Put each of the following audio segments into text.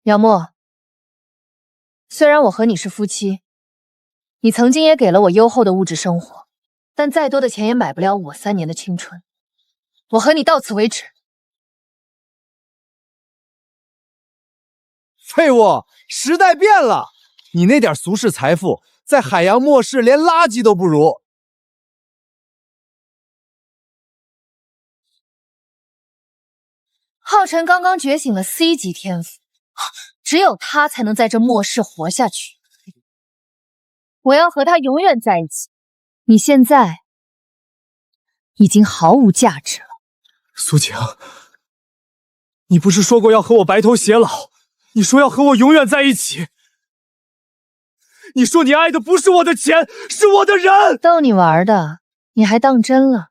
姚墨，虽然我和你是夫妻，你曾经也给了我优厚的物质生活，但再多的钱也买不了我3年的青春。我和你到此为止。废物！时代变了，你那点俗世财富，在海洋末世连垃圾都不如。浩辰刚刚觉醒了 C 级天赋，只有他才能在这末世活下去。我要和他永远在一起。你现在已经毫无价值了。苏晴，你不是说过要和我白头偕老？你说要和我永远在一起。你说你爱的不是我的钱，是我的人。逗你玩的，你还当真了？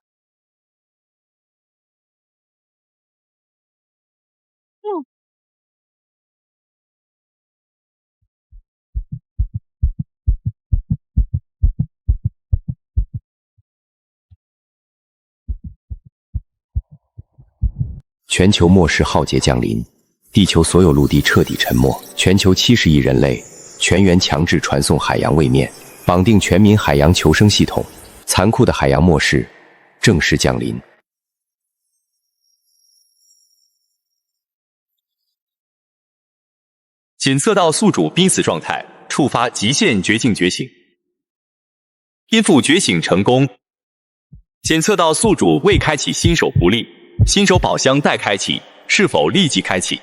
全球末世浩劫降临，地球所有陆地彻底沉没，全球70亿人类全员强制传送海洋位面，绑定全民海洋求生系统，残酷的海洋末世正式降临。检测到宿主濒死状态，触发极限绝境觉醒。天赋觉醒成功。检测到宿主未开启新手福利，新手宝箱待开启，是否立即开启？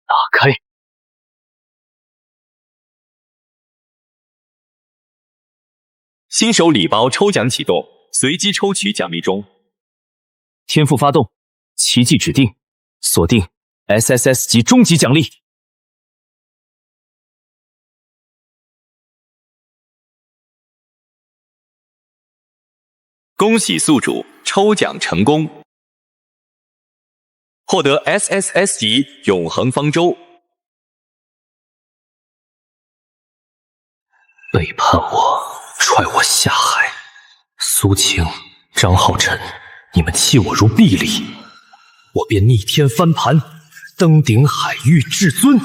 打开。新手礼包抽奖启动，随机抽取奖励中。天赋发动，奇迹指定，锁定 SSS 级终极奖励。恭喜宿主抽奖成功，获得 SSS 级永恒方舟。背叛我，踹我下海。苏晴、张浩辰，你们弃我如敝履，我便逆天翻盘，登顶海域至尊。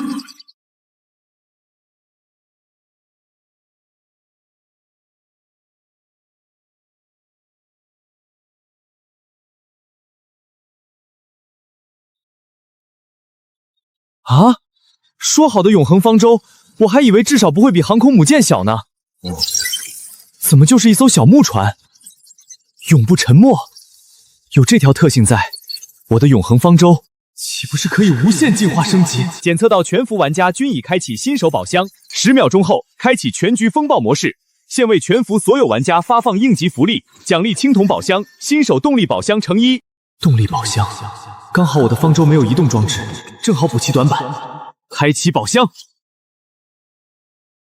啊！说好的永恒方舟，我还以为至少不会比航空母舰小呢。怎么就是一艘小木船？永不沉没，有这条特性在，我的永恒方舟岂不是可以无限进化升级？检测到全服玩家均已开启新手宝箱，10秒钟后开启全局风暴模式。现为全服所有玩家发放应急福利，奖励青铜宝箱、新手动力宝箱乘1。动力宝箱，刚好我的方舟没有移动装置，正好补齐短板。开启宝箱。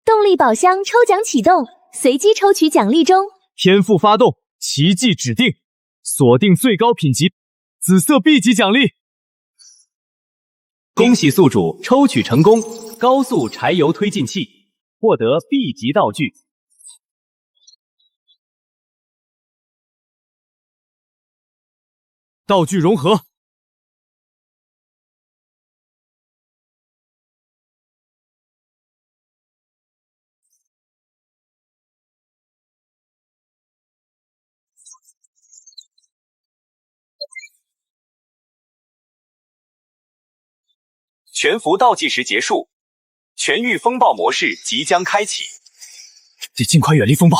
动力宝箱抽奖启动，随机抽取奖励中。天赋发动，奇迹指定，锁定最高品级紫色 B 级奖励。恭喜宿主抽取成功，高速柴油推进器，获得 B 级道具。道具融合。全服倒计时结束，全域风暴模式即将开启。得尽快远离风暴。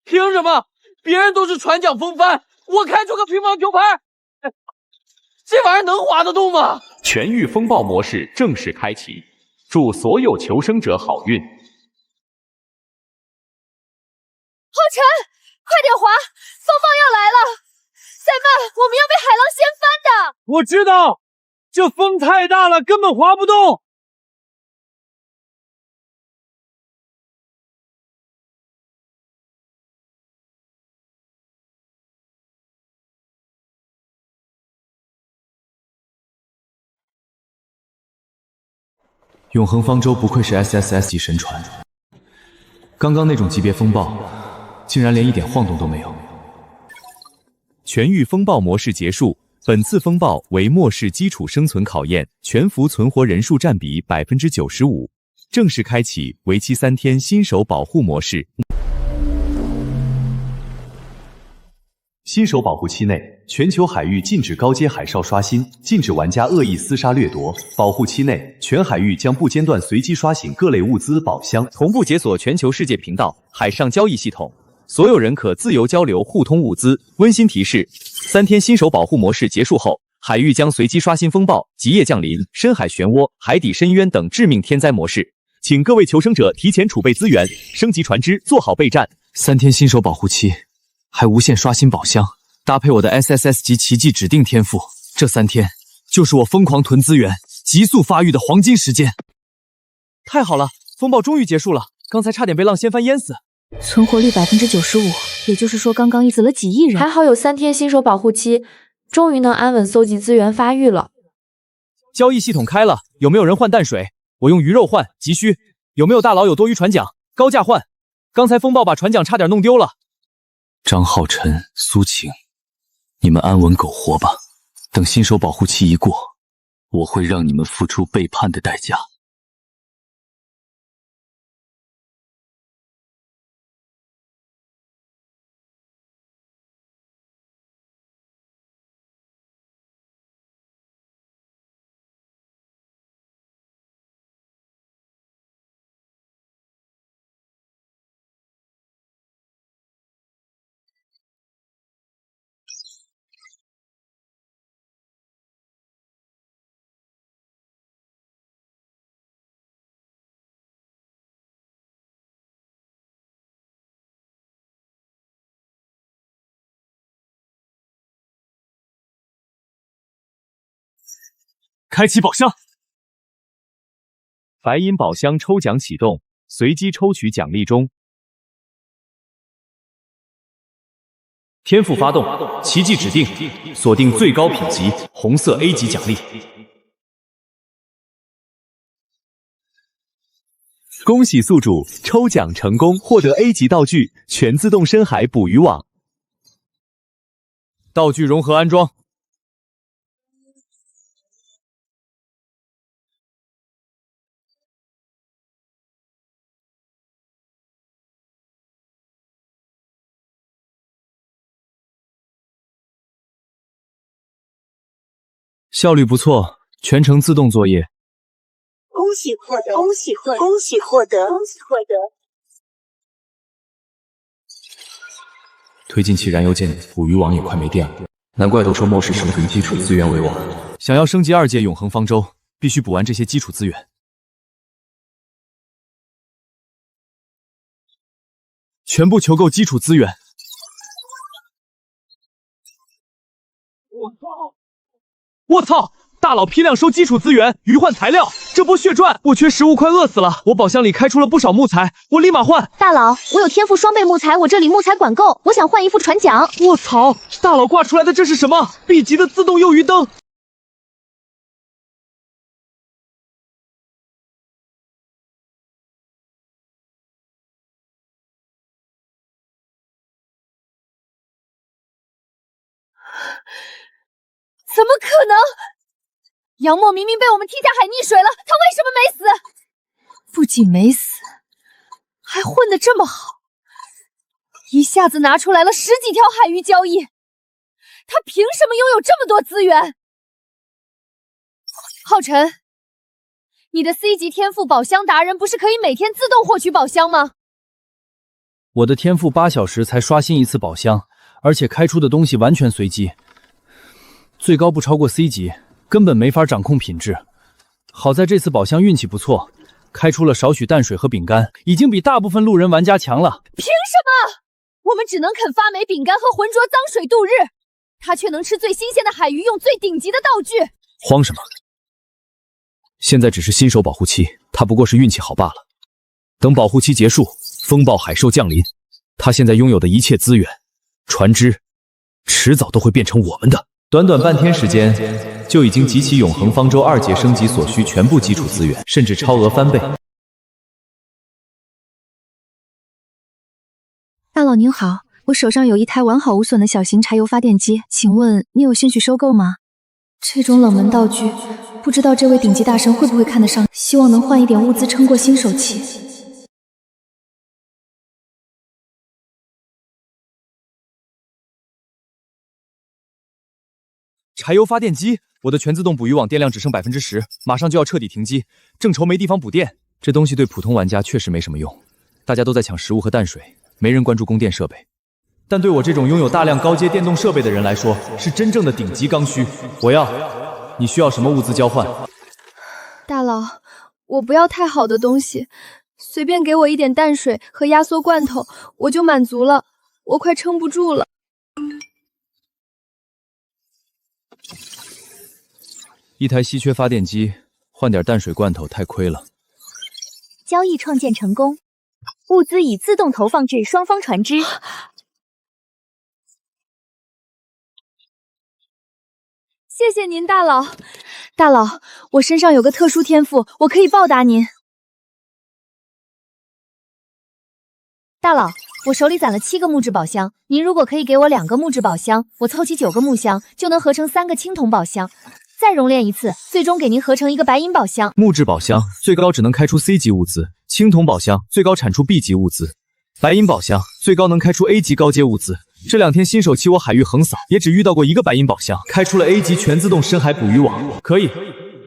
凭什么？别人都是船桨风帆，我开出个乒乓球拍，这玩意儿能划得动吗？全域风暴模式正式开启，祝所有求生者好运。浩辰，快点划，风暴要来了！再慢，我们要被海浪掀翻的！我知道，这风太大了，根本划不动。永恒方舟不愧是 SSS 级神船，刚刚那种级别风暴，竟然连一点晃动都没有。全域风暴模式结束，本次风暴为末世基础生存考验，全服存活人数占比 95%， 正式开启为期3天新手保护模式。新手保护期内，全球海域禁止高阶海哨刷新，禁止玩家恶意厮杀掠夺。保护期内，全海域将不间断随机刷新各类物资宝箱，同步解锁全球世界频道、海上交易系统，所有人可自由交流互通物资。温馨提示：3天新手保护模式结束后，海域将随机刷新风暴、极夜降临、深海漩涡、海底深渊等致命天灾模式，请各位求生者提前储备资源，升级船只，做好备战。3天新手保护期。还无限刷新宝箱，搭配我的 SSS 级奇迹指定天赋，这3天就是我疯狂囤资源、急速发育的黄金时间。太好了，风暴终于结束了，刚才差点被浪掀翻淹死。存活率 95%， 也就是说刚刚一死了几亿人。还好有3天新手保护期，终于能安稳搜集资源发育了。交易系统开了，有没有人换淡水？我用鱼肉换，急需。有没有大佬有多余船桨？高价换。刚才风暴把船桨差点弄丢了。张浩辰、苏晴，你们安稳苟活吧。等新手保护期一过，我会让你们付出背叛的代价。开启宝箱，白银宝箱抽奖启动，随机抽取奖励中。天赋发动，奇迹指定，锁定最高品级红色 A 级奖励。恭喜宿主抽奖成功，获得 A 级道具全自动深海捕鱼网。道具融合安装。效率不错，全程自动作业。恭喜获得，恭喜获得，恭喜获得，恭喜获得。推进器燃油键，捕鱼网也快没电了，难怪都说末世生存基础资源为王。想要升级2阶永恒方舟，必须补完这些基础资源。全部求够基础资源。我操！大佬批量收基础资源，鱼换材料，这波血赚！我缺食物，快饿死了。我宝箱里开出了不少木材，我立马换。大佬，我有天赋双倍木材，我这里木材管够，我想换一副船桨。我操！大佬挂出来的这是什么 ？B 级的自动诱鱼灯。怎么可能？杨默明明被我们踢下海溺水了，他为什么没死？不仅没死，还混得这么好，一下子拿出来了10几条海域交易，他凭什么拥有这么多资源？浩辰，你的 C 级天赋宝箱达人不是可以每天自动获取宝箱吗？我的天赋8小时才刷新一次宝箱，而且开出的东西完全随机。最高不超过 C 级，根本没法掌控品质。好在这次宝箱运气不错，开出了少许淡水和饼干，已经比大部分路人玩家强了。凭什么？我们只能啃发霉饼干和浑浊脏水度日，他却能吃最新鲜的海鱼，用最顶级的道具。慌什么？现在只是新手保护期，他不过是运气好罢了。等保护期结束，风暴海兽降临，他现在拥有的一切资源、船只，迟早都会变成我们的。短短半天时间，就已经集齐永恒方舟2阶升级所需全部基础资源，甚至超额翻倍。大佬您好，我手上有一台完好无损的小型柴油发电机，请问你有兴趣收购吗？这种冷门道具，不知道这位顶级大神会不会看得上？希望能换一点物资撑过新手期。柴油发电机，我的全自动捕鱼网电量只剩10%，马上就要彻底停机，正愁没地方补电。这东西对普通玩家确实没什么用，大家都在抢食物和淡水，没人关注供电设备。但对我这种拥有大量高阶电动设备的人来说，是真正的顶级刚需。我要，你需要什么物资交换？大佬，我不要太好的东西，随便给我一点淡水和压缩罐头，我就满足了，我快撑不住了。一台稀缺发电机，换点淡水罐头太亏了。交易创建成功，物资已自动投放至双方船只。谢谢您，大佬。大佬，我身上有个特殊天赋，我可以报答您。大佬，我手里攒了7个木质宝箱，您如果可以给我2个木质宝箱，我凑齐9个木箱，就能合成3个青铜宝箱。再熔炼一次，最终给您合成一个白银宝箱。木质宝箱最高只能开出 C 级物资，青铜宝箱最高产出 B 级物资，白银宝箱最高能开出 A 级高阶物资。这2天新手期我海域横扫，也只遇到过1个白银宝箱，开出了 A 级全自动深海捕鱼网。可以，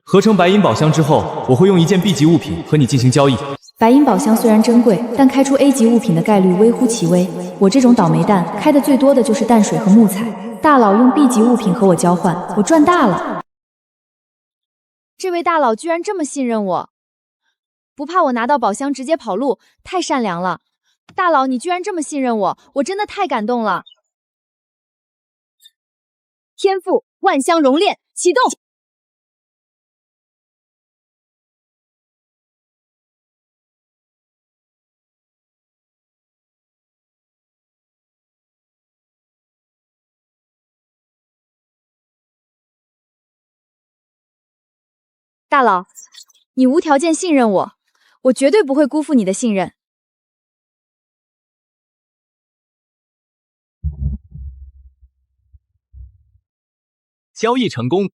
合成白银宝箱之后，我会用1件 B 级物品和你进行交易。白银宝箱虽然珍贵，但开出 A 级物品的概率微乎其微。我这种倒霉蛋，开的最多的就是淡水和木材。大佬用 B 级物品和我交换，我赚大了。这位大佬居然这么信任我，不怕我拿到宝箱直接跑路，太善良了。大佬，你居然这么信任我，我真的太感动了。天赋万箱熔炼启动。大佬，你无条件信任我，我绝对不会辜负你的信任。交易成功。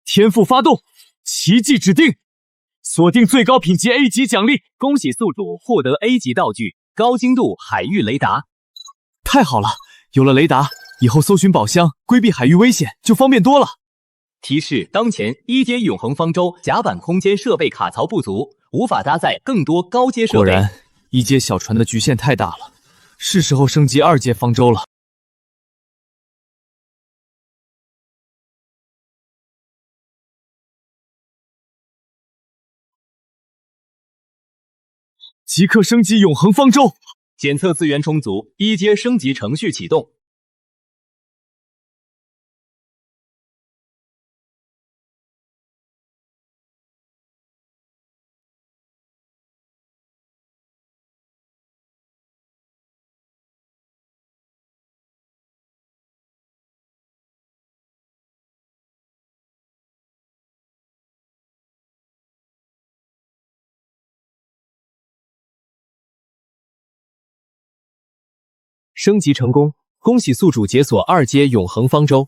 天赋发动，奇迹指定，锁定最高品级 A 级奖励。恭喜宿主获得 A 级道具高精度海域雷达。太好了，有了雷达，以后搜寻宝箱、规避海域危险就方便多了。提示：当前1阶永恒方舟甲板空间设备卡槽不足，无法搭载更多高阶设备。果然，1阶小船的局限太大了，是时候升级2阶方舟了。即刻升级永恒方舟，检测资源充足，1阶升级程序启动。升级成功，恭喜宿主解锁2阶永恒方舟。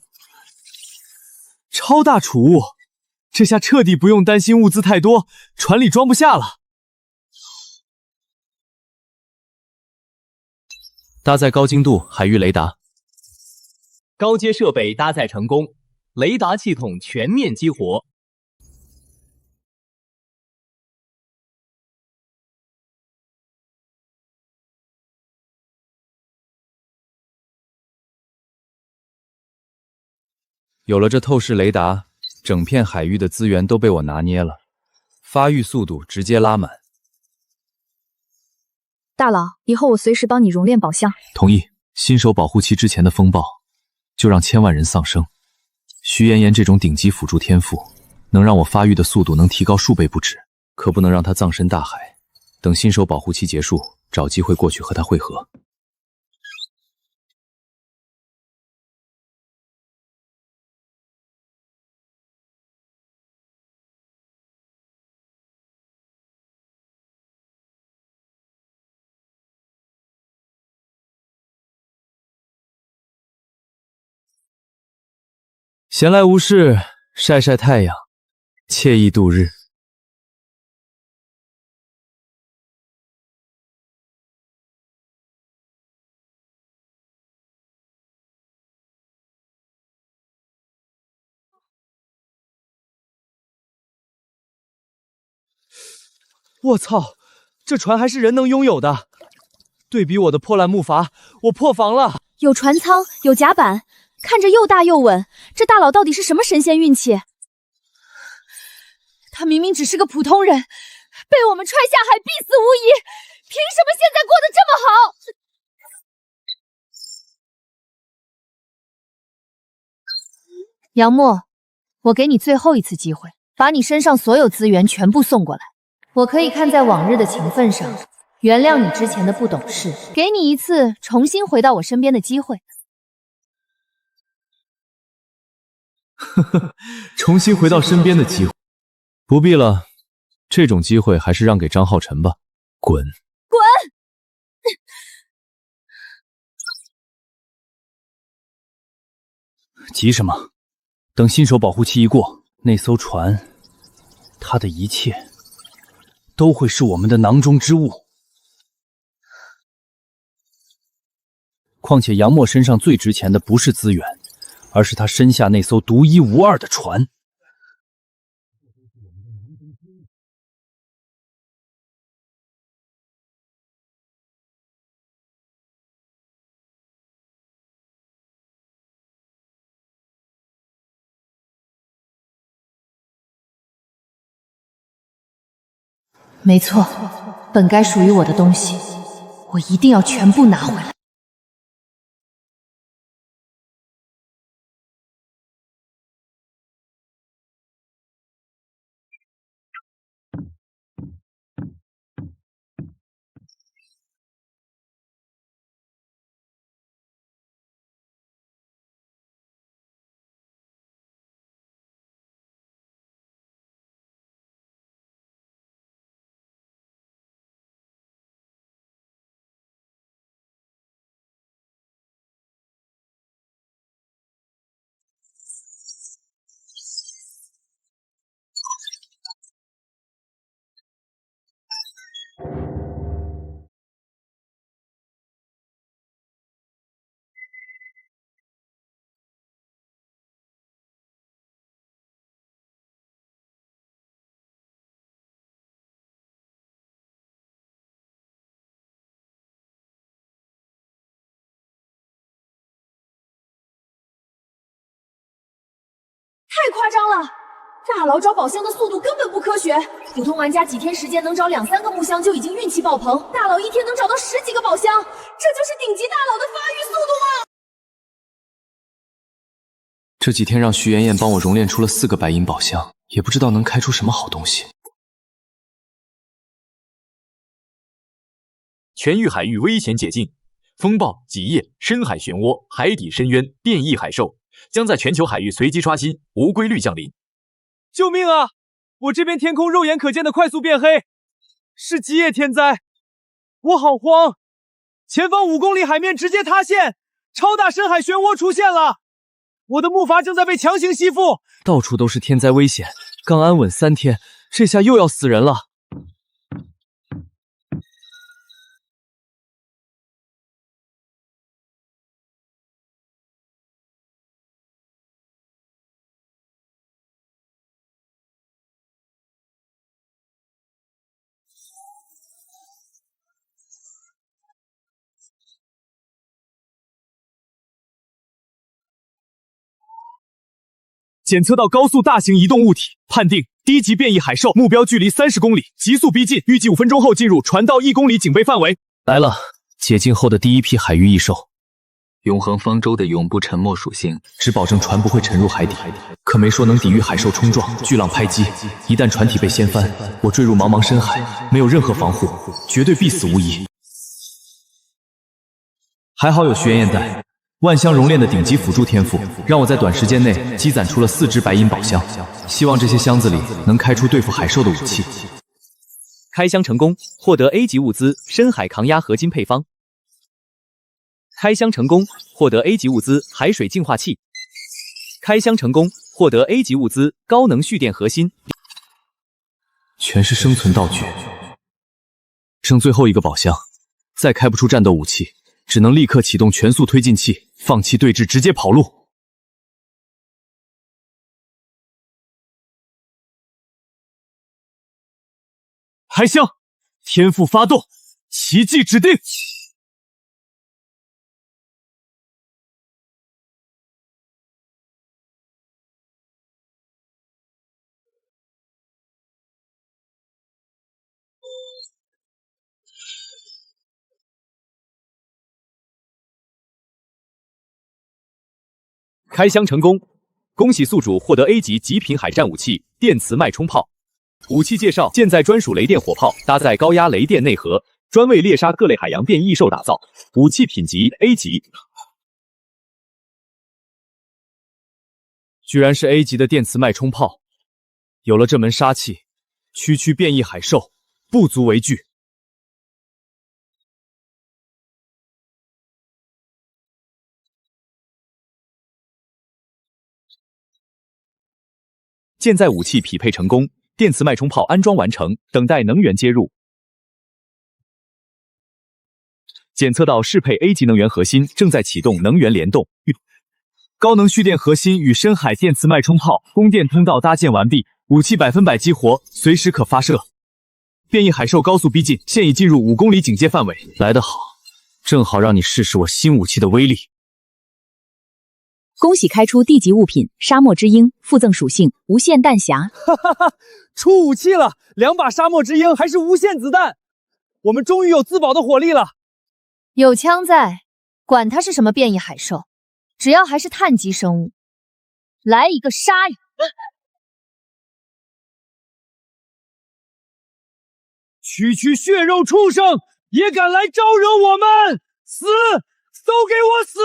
超大储物，这下彻底不用担心物资太多，船里装不下了。搭载高精度海域雷达，高阶设备搭载成功，雷达系统全面激活。有了这透视雷达，整片海域的资源都被我拿捏了，发育速度直接拉满。大佬，以后我随时帮你熔炼宝箱。同意。新手保护期之前的风暴，就让1000万人丧生。徐妍妍这种顶级辅助天赋，能让我发育的速度能提高数倍不止，可不能让他葬身大海。等新手保护期结束，找机会过去和他会合。闲来无事，晒晒太阳，惬意度日。我操，这船还是人能拥有的。对比我的破烂木筏，我破防了。有船舱，有甲板，看着又大又稳，这大佬到底是什么神仙运气？他明明只是个普通人，被我们踹下海必死无疑，凭什么现在过得这么好？杨默，我给你最后一次机会，把你身上所有资源全部送过来。我可以看在往日的情分上，原谅你之前的不懂事，给你一次重新回到我身边的机会。呵呵，重新回到身边的机会，不必了，这种机会还是让给张浩辰吧。滚！滚！急什么？等新手保护期一过，那艘船，它的一切都会是我们的囊中之物。况且杨默身上最值钱的不是资源，而是他身下那艘独一无二的船。没错，本该属于我的东西，我一定要全部拿回来。太夸张了！大佬找宝箱的速度根本不科学，普通玩家几天时间能找2-3个木箱就已经运气爆棚，大佬一天能找到10几个宝箱，这就是顶级大佬的发育速度吗？这几天让徐妍妍帮我熔炼出了4个白银宝箱，也不知道能开出什么好东西。全域海域危险解禁，风暴、极夜、深海漩涡、海底深渊、变异海兽将在全球海域随机刷新，无规律降临。救命啊！我这边天空肉眼可见的快速变黑，是极夜天灾，我好慌！前方5公里海面直接塌陷，超大深海漩涡出现了，我的木筏正在被强行吸附，到处都是天灾危险。刚安稳3天，这下又要死人了。检测到高速大型移动物体，判定低级变异海兽，目标距离30公里，急速逼近，预计5分钟后进入船到1公里警备范围。来了，解禁后的第一批海域异兽。永恒方舟的永不沉没属性，只保证船不会沉入海底，可没说能抵御海兽冲撞、巨浪拍击。一旦船体被掀翻，我坠入茫茫深海，没有任何防护，绝对必死无疑。还好有徐妍妍在。万香熔炼的顶级辅助天赋，让我在短时间内积攒出了4只白银宝箱。希望这些箱子里能开出对付海兽的武器。开箱成功，获得 A 级物资深海抗压合金配方。开箱成功，获得 A 级物资海水净化器。开箱成功，获得 A 级物资高能蓄电核心。全是生存道具，剩最后一个宝箱，再开不出战斗武器，只能立刻启动全速推进器，放弃对峙，直接跑路。开箱，天赋发动，奇迹指定。开箱成功，恭喜宿主获得 A 级极品海战武器电磁脉冲炮。武器介绍：舰载专属雷电火炮，搭载高压雷电内核，专为猎杀各类海洋变异兽打造。武器品级 A 级。居然是 A 级的电磁脉冲炮，有了这门杀器，区区变异海兽不足为惧。舰载武器匹配成功，电磁脉冲炮安装完成，等待能源接入。检测到适配 A 级能源核心，正在启动能源联动。高能蓄电核心与深海电磁脉冲炮供电通道搭建完毕，武器100%激活，随时可发射。变异海兽高速逼近，现已进入5公里警戒范围。来得好，正好让你试试我新武器的威力。恭喜开出 D 级物品沙漠之鹰，附赠属性无限弹匣。哈哈哈，出武器了，2把沙漠之鹰，还是无限子弹，我们终于有自保的火力了。有枪在，管它是什么变异海兽，只要还是碳基生物，来一个杀人！区区血肉畜生也敢来招惹我们，死，都给我死！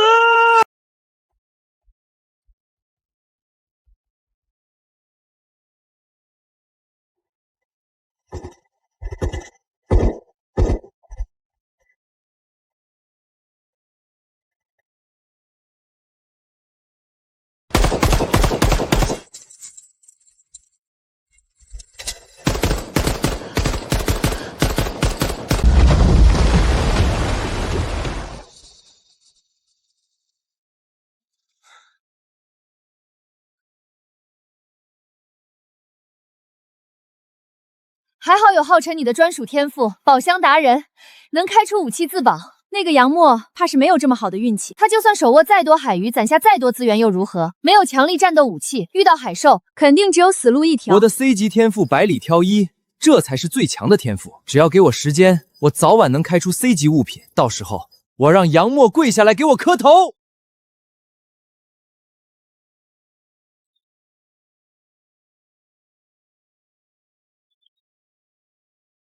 还好有号称你的专属天赋宝箱达人，能开出武器自保。那个杨默怕是没有这么好的运气，他就算手握再多海鱼，攒下再多资源又如何？没有强力战斗武器，遇到海兽肯定只有死路一条。我的 C 级天赋百里挑一，这才是最强的天赋。只要给我时间，我早晚能开出 C 级物品。到时候我让杨默跪下来给我磕头。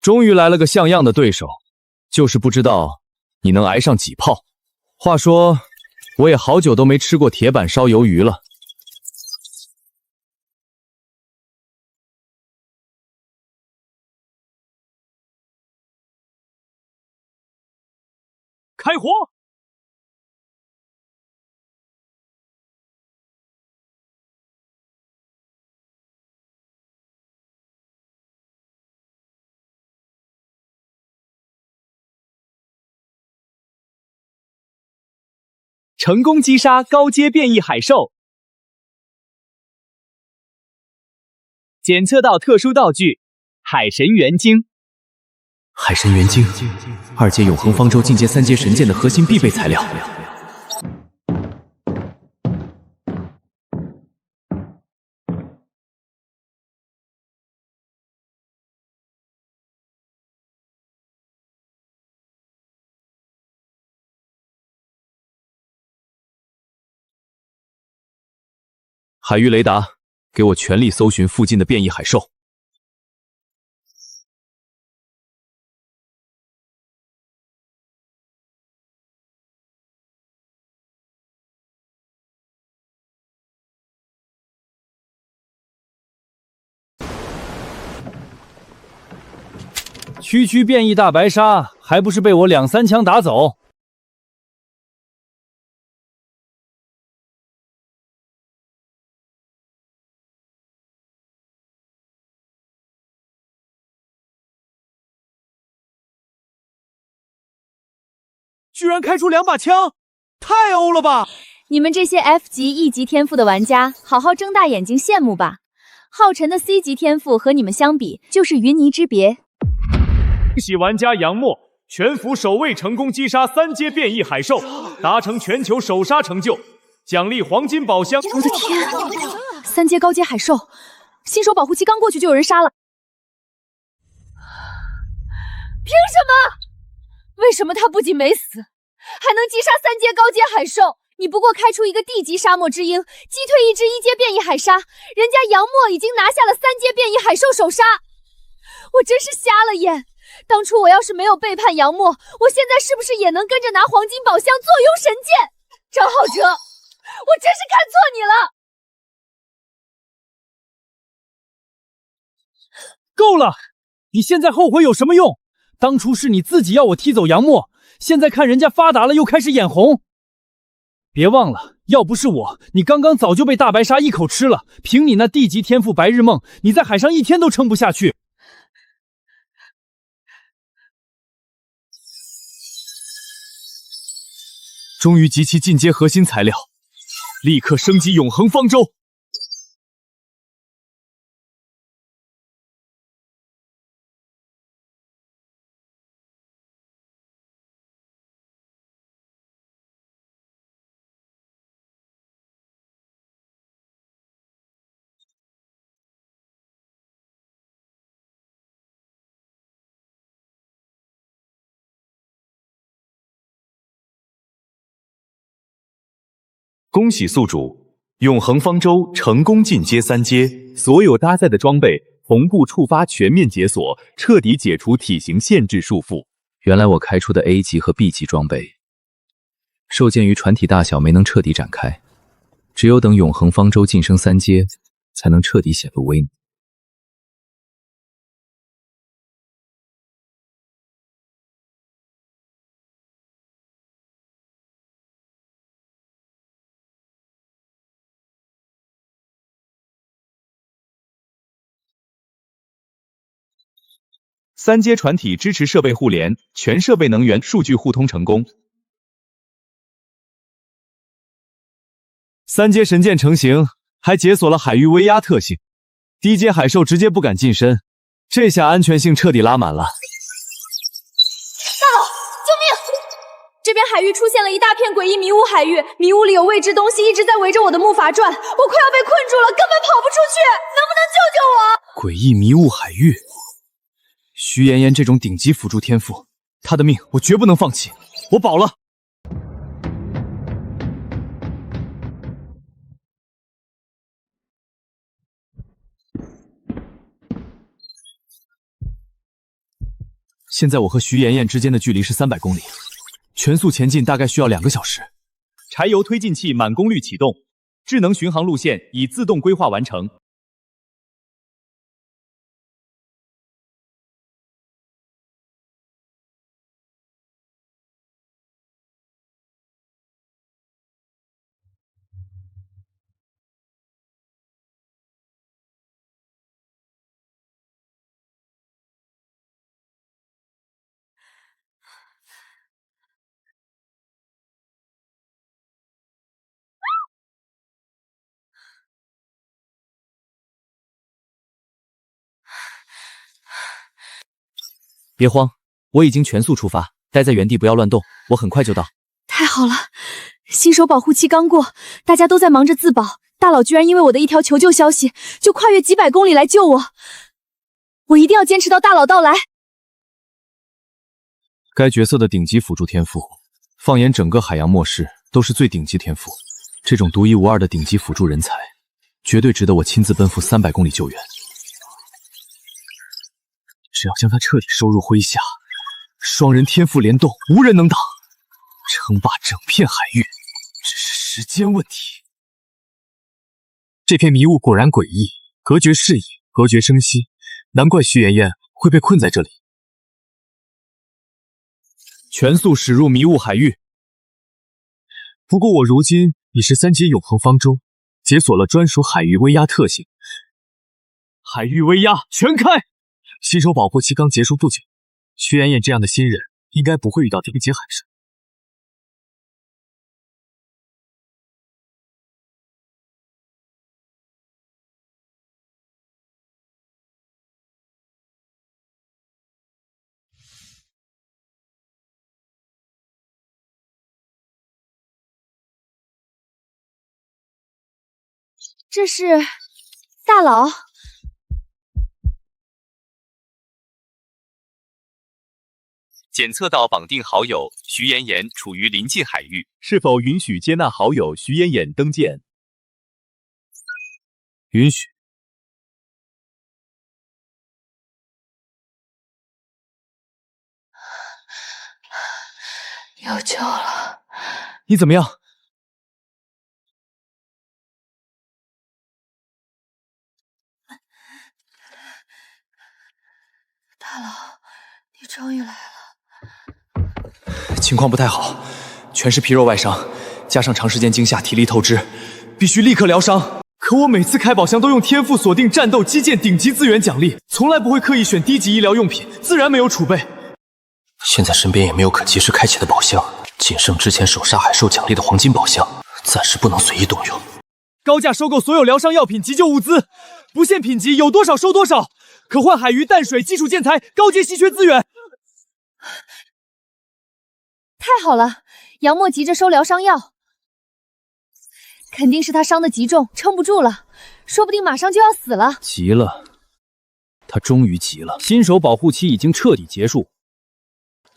终于来了个像样的对手，就是不知道你能挨上几炮。话说，我也好久都没吃过铁板烧鱿鱼了。开火！成功击杀高阶变异海兽，检测到特殊道具海神元晶。海神元晶，2阶永恒方舟进阶3阶神剑的核心必备材料。海域雷达，给我全力搜寻附近的变异海兽。区区变异大白鲨，还不是被我2、3枪打走？居然开出2把枪，太欧了吧！你们这些 F 级、E 级天赋的玩家，好好睁大眼睛羡慕吧。浩辰的 C 级天赋和你们相比，就是云泥之别。恭喜玩家杨默全服守卫成功击杀3阶变异海兽，达成全球首杀成就，奖励黄金宝箱。我的天，3阶高阶海兽，新手保护期刚过去就有人杀了。凭什么？为什么他不仅没死，还能击杀3阶高阶海兽？你不过开出一个地级沙漠之鹰，击退一只1阶变异海鲨，人家杨默已经拿下了3阶变异海兽首杀。我真是瞎了眼！当初我要是没有背叛杨默，我现在是不是也能跟着拿黄金宝箱坐拥神剑？张浩哲，我真是看错你了！够了！你现在后悔有什么用？当初是你自己要我踢走杨默，现在看人家发达了又开始眼红。别忘了，要不是我，你刚刚早就被大白鲨一口吃了。凭你那地级天赋白日梦，你在海上1天都撑不下去。终于集齐进阶核心材料，立刻升级永恒方舟。恭喜宿主，永恒方舟成功进阶3阶，所有搭载的装备同步触发全面解锁，彻底解除体型限制束缚。原来我开出的 A 级和 B 级装备，受限于船体大小没能彻底展开，只有等永恒方舟晋升3阶，才能彻底显露威能。3阶船体支持设备互联，全设备能源数据互通成功。3阶神剑成型，还解锁了海域威压特性，低阶海兽直接不敢近身，这下安全性彻底拉满了。大佬，救命！这边海域出现了一大片诡异迷雾海域，迷雾里有未知东西一直在围着我的木筏转，我快要被困住了，根本跑不出去，能不能救救我？诡异迷雾海域，徐妍妍这种顶级辅助天赋，她的命我绝不能放弃，我保了。现在我和徐妍妍之间的距离是300公里，全速前进大概需要2个小时。柴油推进器满功率启动，智能巡航路线已自动规划完成。别慌，我已经全速出发，待在原地不要乱动，我很快就到。太好了，新手保护期刚过，大家都在忙着自保，大佬居然因为我的一条求救消息，就跨越几百公里来救我。我一定要坚持到大佬到来。该角色的顶级辅助天赋，放眼整个海洋末世都是最顶级天赋，这种独一无二的顶级辅助人才，绝对值得我亲自奔赴300公里救援。只要将他彻底收入麾下，双人天赋联动，无人能挡，称霸整片海域，只是时间问题。这片迷雾果然诡异，隔绝视野，隔绝声息，难怪徐妍妍会被困在这里。全速驶入迷雾海域。不过我如今已是3阶永恒方舟，解锁了专属海域威压特性。海域威压全开！新手保护期刚结束不久，徐妍妍这样的新人应该不会遇到顶级海兽。这是大佬。检测到绑定好友徐妍妍处于临近海域，是否允许接纳好友徐妍妍登舰？允许。有救了！你怎么样？大佬，你终于来了。情况不太好，全是皮肉外伤，加上长时间惊吓，体力透支，必须立刻疗伤。可我每次开宝箱都用天赋锁定战斗基建顶级资源奖励，从来不会刻意选低级医疗用品，自然没有储备。现在身边也没有可及时开启的宝箱，仅剩之前首杀海兽奖励的黄金宝箱，暂时不能随意动用。高价收购所有疗伤药品、急救物资，不限品级，有多少收多少，可换海鱼、淡水、基础建材、高阶稀缺资源。太好了，杨默急着收疗伤药，肯定是他伤得极重，撑不住了，说不定马上就要死了。急了，他终于急了。新手保护期已经彻底结束，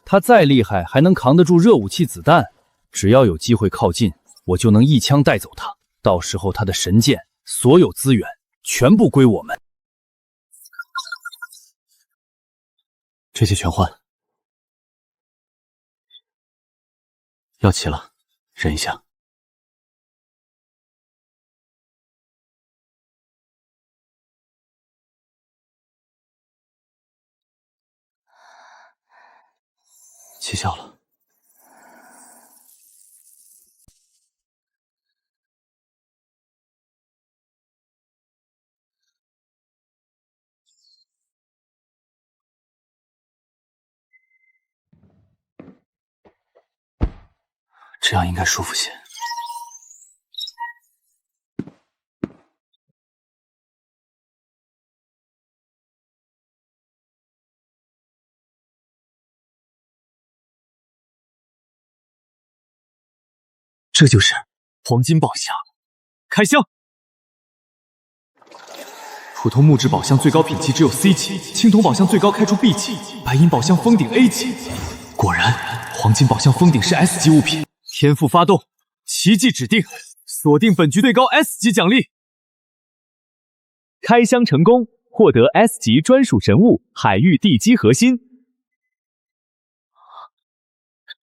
他再厉害还能扛得住热武器子弹？只要有机会靠近，我就能一枪带走他。到时候他的神剑，所有资源全部归我们。这些全换。要齐了，忍一下。起效了。这样应该舒服些。这就是黄金宝箱，开箱。普通木质宝箱最高品级只有 C 级，青铜宝箱最高开出 B 级，白银宝箱封顶 A 级。果然，黄金宝箱封顶是 S 级物品。天赋发动，奇迹指定，锁定本局最高 S 级奖励。开箱成功，获得 S 级专属神物海域地基核心。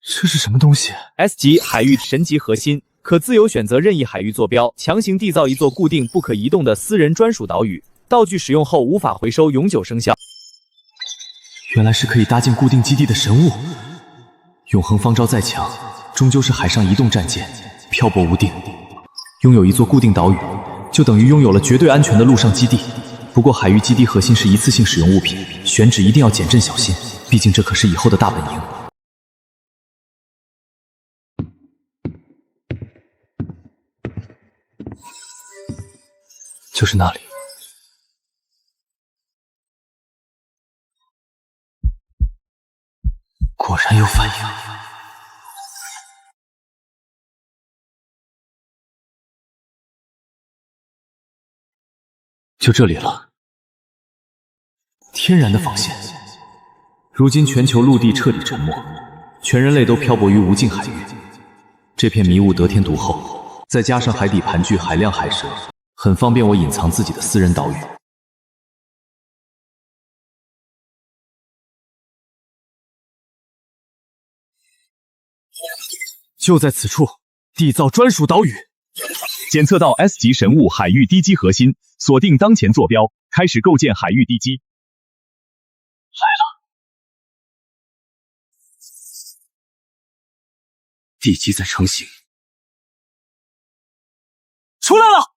这是什么东西 ？S 级海域神级核心，可自由选择任意海域坐标，强行缔造一座固定不可移动的私人专属岛屿。道具使用后无法回收，永久生效。原来是可以搭建固定基地的神物。永恒方舟再强，终究是海上移动战舰，漂泊无定。拥有一座固定岛屿，就等于拥有了绝对安全的陆上基地。不过海域基地核心是一次性使用物品，选址一定要谨慎小心，毕竟这可是以后的大本营。就是那里。果然有反应。就这里了。天然的防线。如今全球陆地彻底沉没，全人类都漂泊于无尽海域。这片迷雾得天独厚，再加上海底盘踞海量海蛇，很方便我隐藏自己的私人岛屿。就在此处，缔造专属岛屿。检测到 S 级神物海域地基核心，锁定当前坐标，开始构建海域地基。来了，地基在成型。出来了！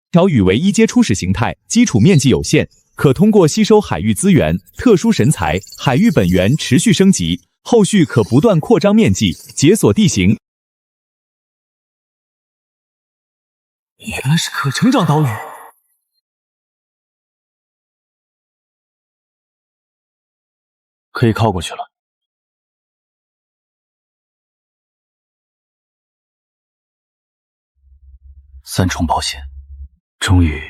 岛屿为一阶初始形态，基础面积有限，可通过吸收海域资源、特殊神材、海域本源持续升级，后续可不断扩张面积，解锁地形。原来是可成长岛屿。可以靠过去了。3重保险，终于。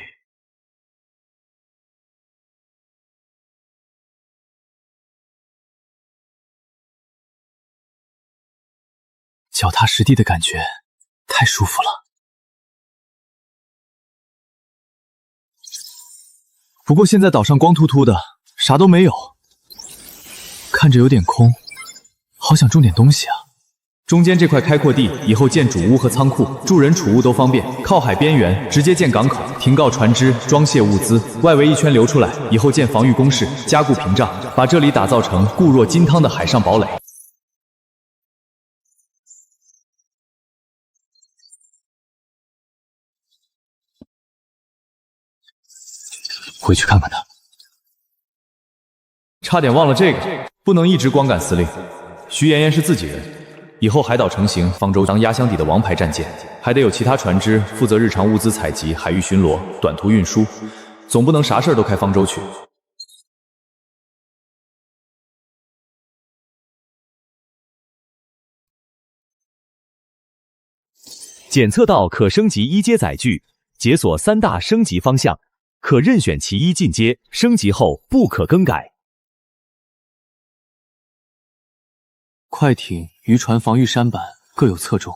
脚踏实地的感觉太舒服了。不过现在岛上光秃秃的，啥都没有，看着有点空，好想种点东西啊。中间这块开阔地，以后建主屋和仓库，住人储物都方便。靠海边缘，直接建港口，停靠船只，装卸物资。外围一圈流出来，以后建防御工事，加固屏障，把这里打造成固若金汤的海上堡垒。回去看看他。差点忘了这个，不能一直光赶司令。徐妍妍是自己人，以后海岛成型，方舟当压箱底的王牌战舰，还得有其他船只负责日常物资采集、海域巡逻、短途运输，总不能啥事儿都开方舟去。检测到可升级1阶载具，解锁3大升级方向，可任选其一进阶，升级后不可更改。快艇、渔船防御舢板各有侧重，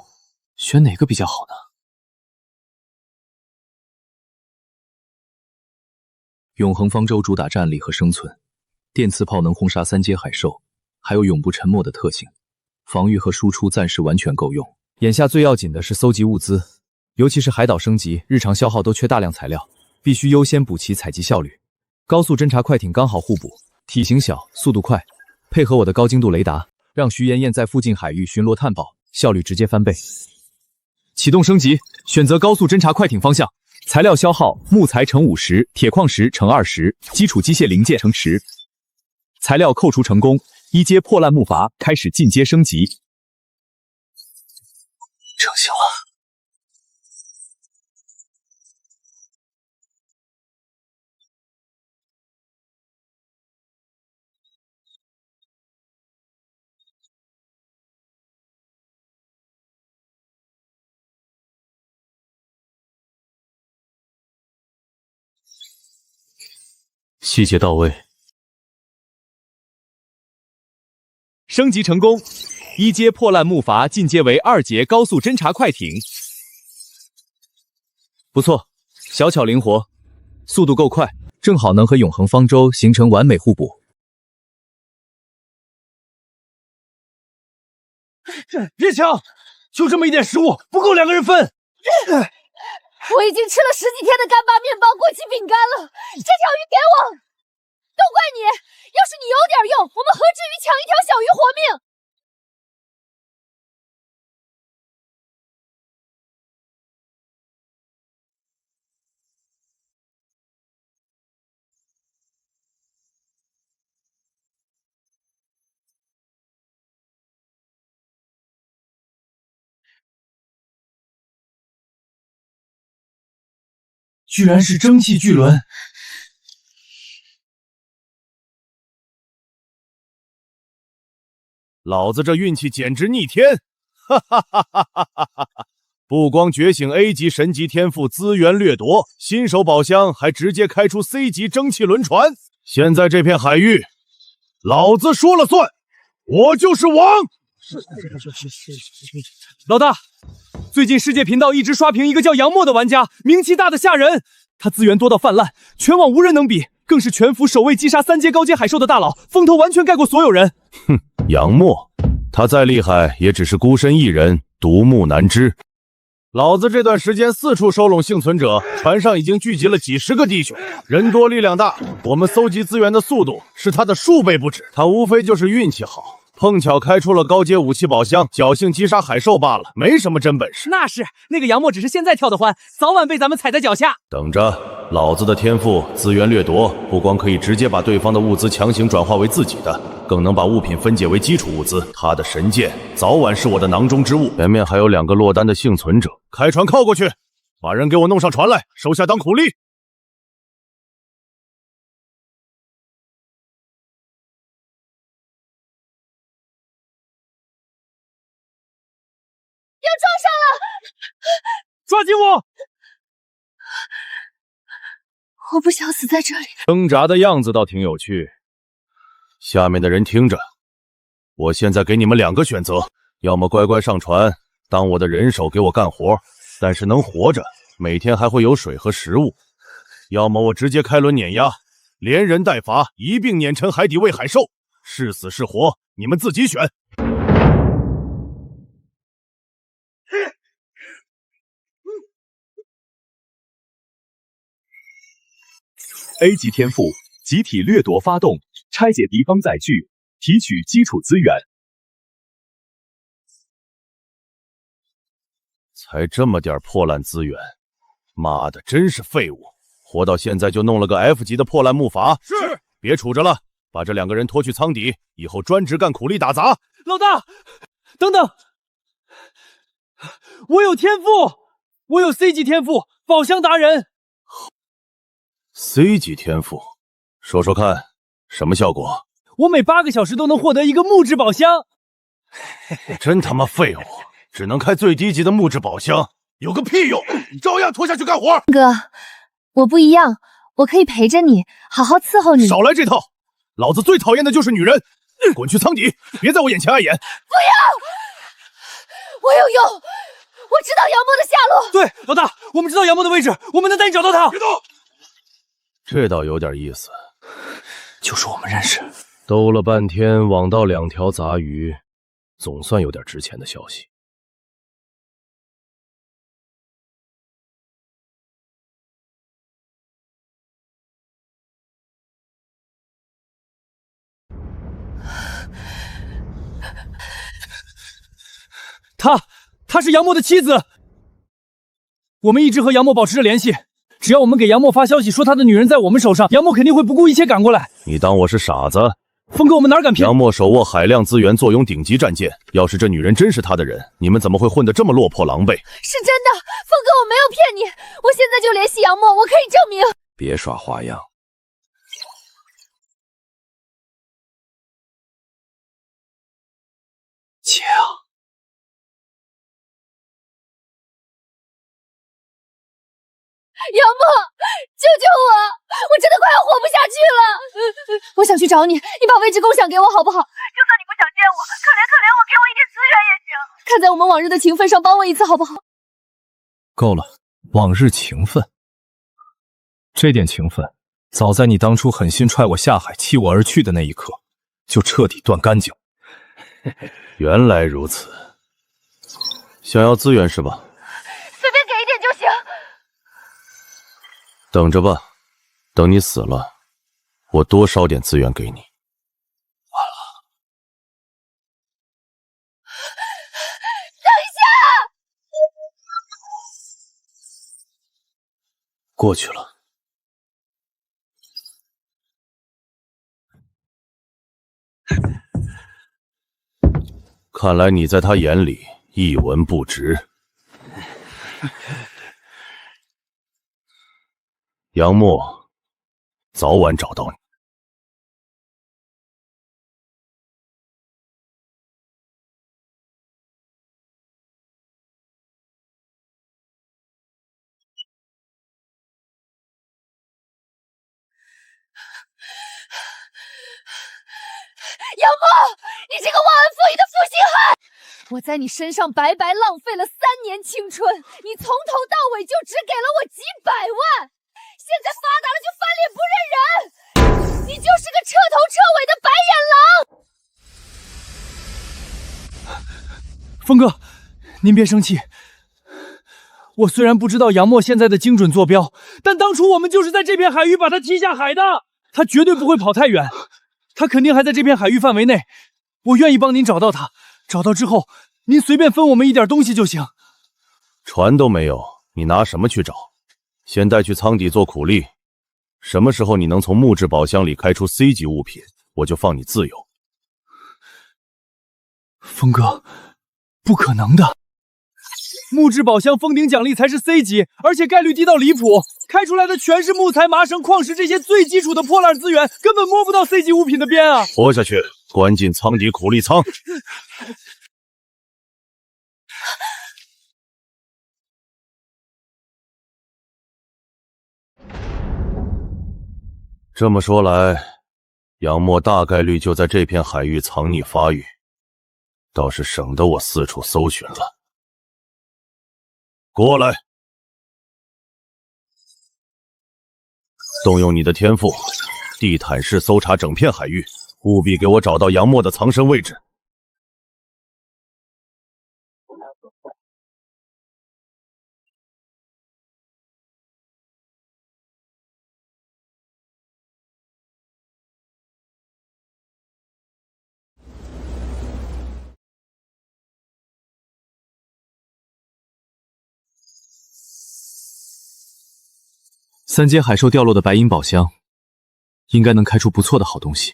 选哪个比较好呢？永恒方舟主打战力和生存，电磁炮能轰杀3阶海兽，还有永不沉没的特性，防御和输出暂时完全够用。眼下最要紧的是搜集物资，尤其是海岛升级，日常消耗都缺大量材料，必须优先补齐采集效率。高速侦察快艇刚好互补，体型小，速度快，配合我的高精度雷达，让徐妍妍在附近海域巡逻探宝，效率直接翻倍。启动升级，选择高速侦察快艇方向。材料消耗：木材乘50，铁矿石乘20，基础机械零件乘10。材料扣除成功，1阶破烂木筏开始进阶升级。成型了。细节到位。升级成功，1阶破烂木筏进阶为2阶高速侦察快艇。不错，小巧灵活，速度够快，正好能和永恒方舟形成完美互补。别抢，就这么一点食物，不够2个人分。我已经吃了10几天的干巴面包、过期饼干了，这条鱼给我！都怪你！要是你有点用，我们何至于抢一条小鱼活命？居然是蒸汽巨轮！老子这运气简直逆天！哈哈哈哈哈哈！不光觉醒 A 级神级天赋资源掠夺，新手宝箱还直接开出 C 级蒸汽轮船。现在这片海域，老子说了算，我就是王！老大，最近世界频道一直刷屏一个叫杨默的玩家，名气大的吓人。他资源多到泛滥，全网无人能比，更是全服首位击杀3阶高阶海兽的大佬，风头完全盖过所有人。哼，杨默，他再厉害也只是孤身一人，独木难支。老子这段时间四处收拢幸存者，船上已经聚集了几10个弟兄，人多力量大，我们搜集资源的速度是他的数倍不止。他无非就是运气好，碰巧开出了高阶武器宝箱，侥幸击杀海兽罢了，没什么真本事。那是，那个杨默只是现在跳的欢，早晚被咱们踩在脚下。等着，老子的天赋资源掠夺，不光可以直接把对方的物资强行转化为自己的，更能把物品分解为基础物资。他的神剑早晚是我的囊中之物。前面还有2个落单的幸存者，开船靠过去，把人给我弄上船来，手下当苦力。要撞上了！抓紧我！我不想死在这里。挣扎的样子倒挺有趣。下面的人听着，我现在给你们2个选择，要么乖乖上船，当我的人手给我干活，但是能活着，每天还会有水和食物；要么我直接开轮碾压，连人带筏一并碾沉海底喂海兽，是死是活，你们自己选。A 级天赋：集体掠夺发动，拆解敌方载具，提取基础资源。才这么点破烂资源，妈的，真是废物！活到现在就弄了个 F 级的破烂木筏。是，别杵着了，把这2个人拖去舱底，以后专职干苦力打杂。老大，等等，我有天赋，我有 C 级天赋，宝箱达人。C 级天赋，说说看，什么效果？我每8个小时都能获得一个木质宝箱。真他妈废物，只能开最低级的木质宝箱，有个屁用！你照样拖下去干活。哥，我不一样，我可以陪着你，好好伺候你。少来这套，老子最讨厌的就是女人。滚去舱底，别在我眼前碍眼。不要！我有用，我知道杨默的下落。对，老大，我们知道杨默的位置，我们能带你找到他。别动！这倒有点意思，就是我们认识。兜了半天，网到2条杂鱼，总算有点值钱的消息。她是杨默的妻子，我们一直和杨默保持着联系。只要我们给杨默发消息说他的女人在我们手上，杨默肯定会不顾一切赶过来。你当我是傻子？峰哥，我们哪敢骗？杨默手握海量资源，坐拥顶级战舰。要是这女人真是他的人，你们怎么会混得这么落魄狼狈？是真的，峰哥，我没有骗你，我现在就联系杨默，我可以证明。别耍花样。姐啊！杨默，救救我！我真的快要活不下去了。我想去找你，你把位置共享给我好不好？就算你不想见我，可怜我，给我一点资源也行。看在我们往日的情分上，帮我一次好不好？够了，往日情分，这点情分，早在你当初狠心踹我下海，弃我而去的那一刻，就彻底断干净。原来如此，想要资源是吧？随便给一点就行。等着吧，等你死了，我多烧点资源给你。完了，等一下！过去了。看来你在他眼里一文不值。杨默，早晚找到你。杨默，你这个忘恩负义的负心汉！我在你身上白白浪费了3年青春，你从头到尾就只给了我几百万，现在发达了就翻脸不认人，你就是个彻头彻尾的白眼狼！峰哥，您别生气。我虽然不知道杨默现在的精准坐标，但当初我们就是在这片海域把他踢下海的，他绝对不会跑太远，他肯定还在这片海域范围内。我愿意帮您找到他，找到之后，您随便分我们一点东西就行。船都没有，你拿什么去找？先带去舱底做苦力。什么时候你能从木质宝箱里开出 C 级物品，我就放你自由。峰哥，不可能的。木质宝箱封顶奖励才是 C 级，而且概率低到离谱，开出来的全是木材、麻绳、矿石这些最基础的破烂资源，根本摸不到 C 级物品的边啊！活下去，关进舱底苦力舱。这么说来，杨墨大概率就在这片海域藏匿发育，倒是省得我四处搜寻了。过来，动用你的天赋，地毯式搜查整片海域，务必给我找到杨墨的藏身位置。三阶海兽掉落的白银宝箱，应该能开出不错的好东西。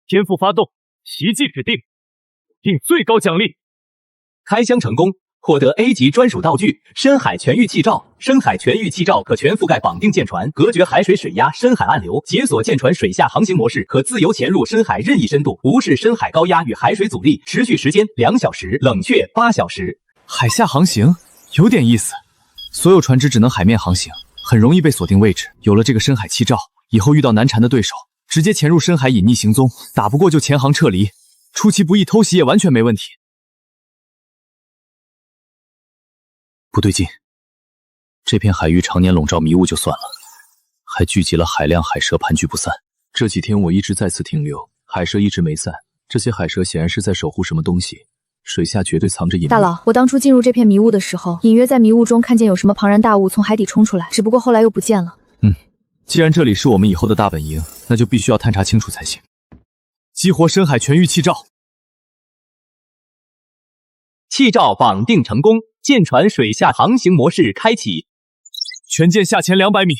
天赋发动，奇迹指定，定最高奖励。开箱成功，获得 A 级专属道具深海全域气罩。深海全域气罩可全覆盖绑定舰船，隔绝海水水压、深海暗流，解锁舰船水下航行模式，可自由潜入深海任意深度，无视深海高压与海水阻力，持续时间2小时，冷却8小时。海下航行有点意思。所有船只只能海面航行，很容易被锁定位置。有了这个深海气罩，以后遇到难缠的对手，直接潜入深海隐匿行踪，打不过就潜航撤离，出其不意偷袭也完全没问题。不对劲，这片海域常年笼罩迷雾就算了，还聚集了海量海蛇盘踞不散。这几天我一直在此停留，海蛇一直没散，这些海蛇显然是在守护什么东西。水下绝对藏着隐秘。大佬，我当初进入这片迷雾的时候，隐约在迷雾中看见有什么庞然大物从海底冲出来，只不过后来又不见了。既然这里是我们以后的大本营，那就必须要探查清楚才行。激活深海全域气罩，气罩绑定成功，舰船水下航行模式开启，全舰下潜200米。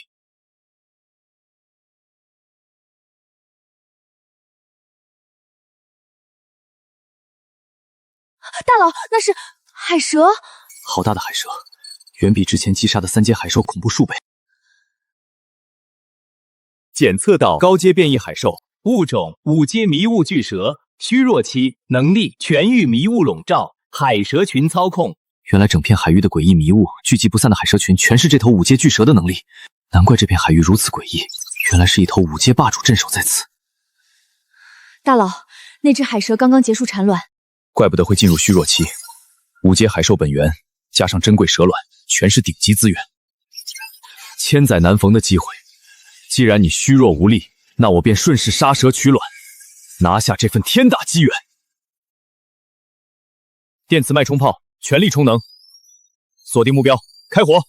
大佬，那是海蛇！好大的海蛇，远比之前击杀的三阶海兽恐怖数倍。检测到高阶变异海兽，物种5阶迷雾巨蛇，虚弱期，能力全域迷雾笼罩，海蛇群操控。原来整片海域的诡异迷雾、聚集不散的海蛇群，全是这头5阶巨蛇的能力。难怪这片海域如此诡异，原来是一头5阶霸主镇守在此。大佬，那只海蛇刚刚结束产卵。怪不得会进入虚弱期，5阶海兽本源加上珍贵蛇卵，全是顶级资源，千载难逢的机会。既然你虚弱无力，那我便顺势杀蛇取卵，拿下这份天大机缘。电磁脉冲炮全力充能，锁定目标，开火！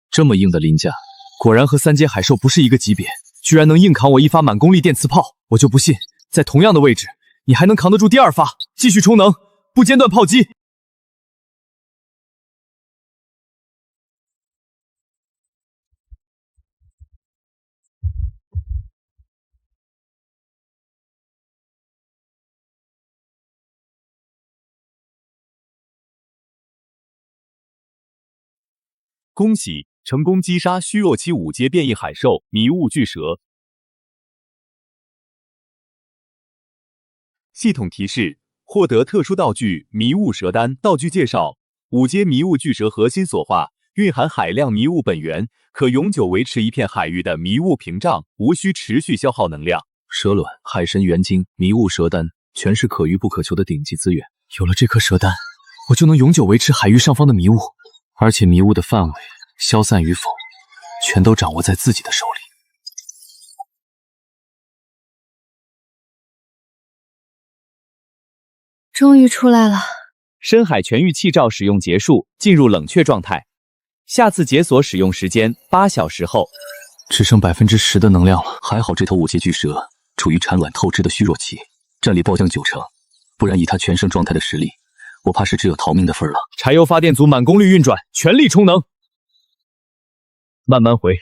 这么硬的鳞甲，果然和三阶海兽不是一个级别，居然能硬扛我一发满功率电磁炮，我就不信在同样的位置，你还能扛得住第2发。继续充能，不间断炮击。恭喜成功击杀虚弱期5阶变异海兽迷雾巨蛇。系统提示：获得特殊道具迷雾蛇丹。道具介绍：5阶迷雾巨蛇核心所化，蕴含海量迷雾本源，可永久维持一片海域的迷雾屏障，无需持续消耗能量。蛇卵、海神元晶、迷雾蛇丹，全是可遇不可求的顶级资源。有了这颗蛇丹，我就能永久维持海域上方的迷雾。而且迷雾的范围、消散与否，全都掌握在自己的手里。终于出来了。深海全域气罩使用结束，进入冷却状态。下次解锁使用时间8小时后。只剩10%的能量了，还好这头5阶巨蛇处于产卵透支的虚弱期，战力暴降90%，不然以它全盛状态的实力，我怕是只有逃命的份了。柴油发电组满功率运转，全力充能。慢慢回。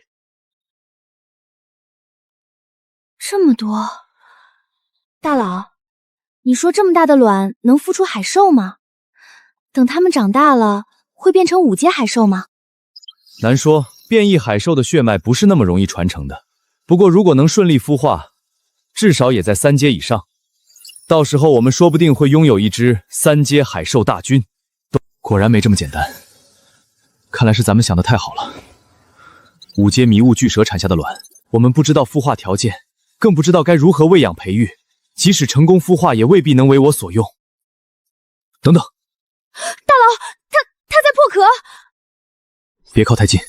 这么多，大佬，你说这么大的卵能孵出海兽吗？等它们长大了，会变成5阶海兽吗？难说，变异海兽的血脉不是那么容易传承的。不过如果能顺利孵化，至少也在3阶以上。到时候我们说不定会拥有一支3阶海兽大军。果然没这么简单，看来是咱们想的太好了。5阶迷雾巨蛇产下的卵，我们不知道孵化条件，更不知道该如何喂养培育，即使成功孵化，也未必能为我所用。等等，大佬，他在破壳，别靠太近，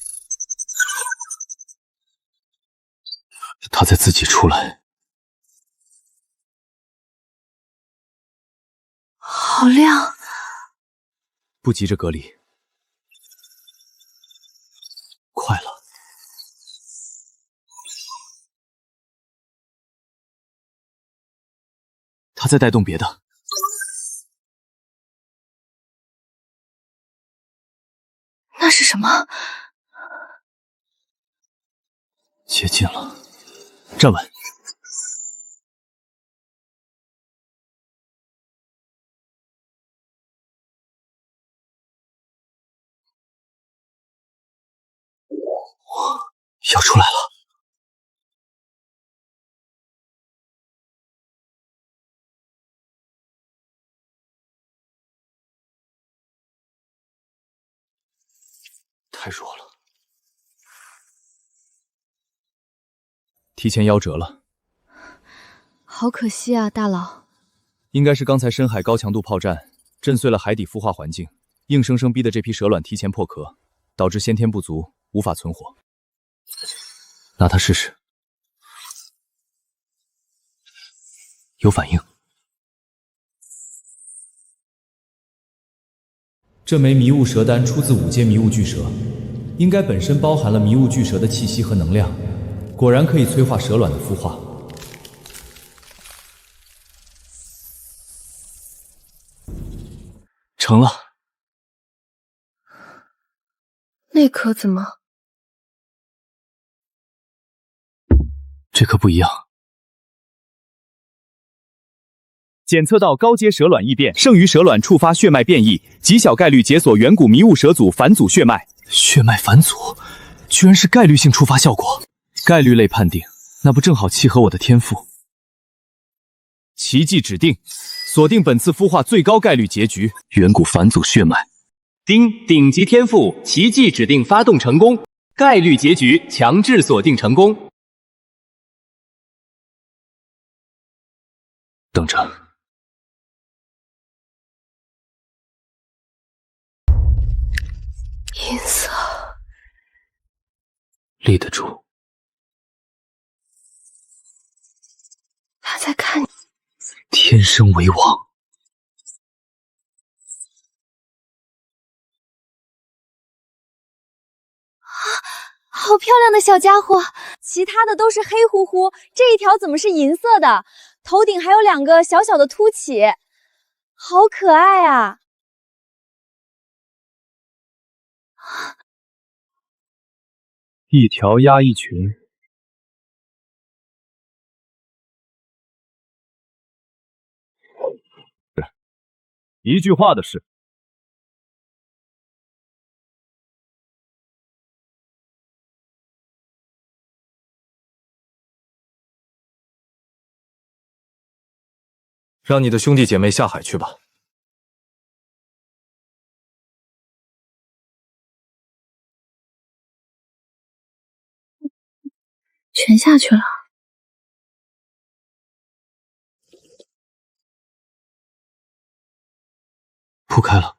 它在自己出来。好亮。不急着隔离，快了。它在带动别的。那是什么？接近了，站稳。要出来了！太弱了，提前夭折了。好可惜啊，大佬。应该是刚才深海高强度炮战震碎了海底孵化环境，硬生生逼得这批蛇卵提前破壳，导致先天不足，无法存活。拿它试试。有反应。这枚迷雾蛇丹出自5阶迷雾巨蛇，应该本身包含了迷雾巨蛇的气息和能量，果然可以催化蛇卵的孵化。成了。那颗怎么？这颗不一样。检测到高阶蛇卵异变，剩余蛇卵触发血脉变异，极小概率解锁远古迷雾蛇组返祖血脉。血脉返祖，居然是概率性触发效果。概率类判定，那不正好契合我的天赋？奇迹指定，锁定本次孵化最高概率结局。远古返祖血脉。丁顶级天赋奇迹指定发动成功，概率结局强制锁定成功。等着。银色，立得住。他在看你。天生为王。好漂亮的小家伙，其他的都是黑乎乎，这一条怎么是银色的？头顶还有2个小小的凸起，好可爱啊！一条鸭一群。一句话的事。让你的兄弟姐妹下海去吧。全下去了。铺开了。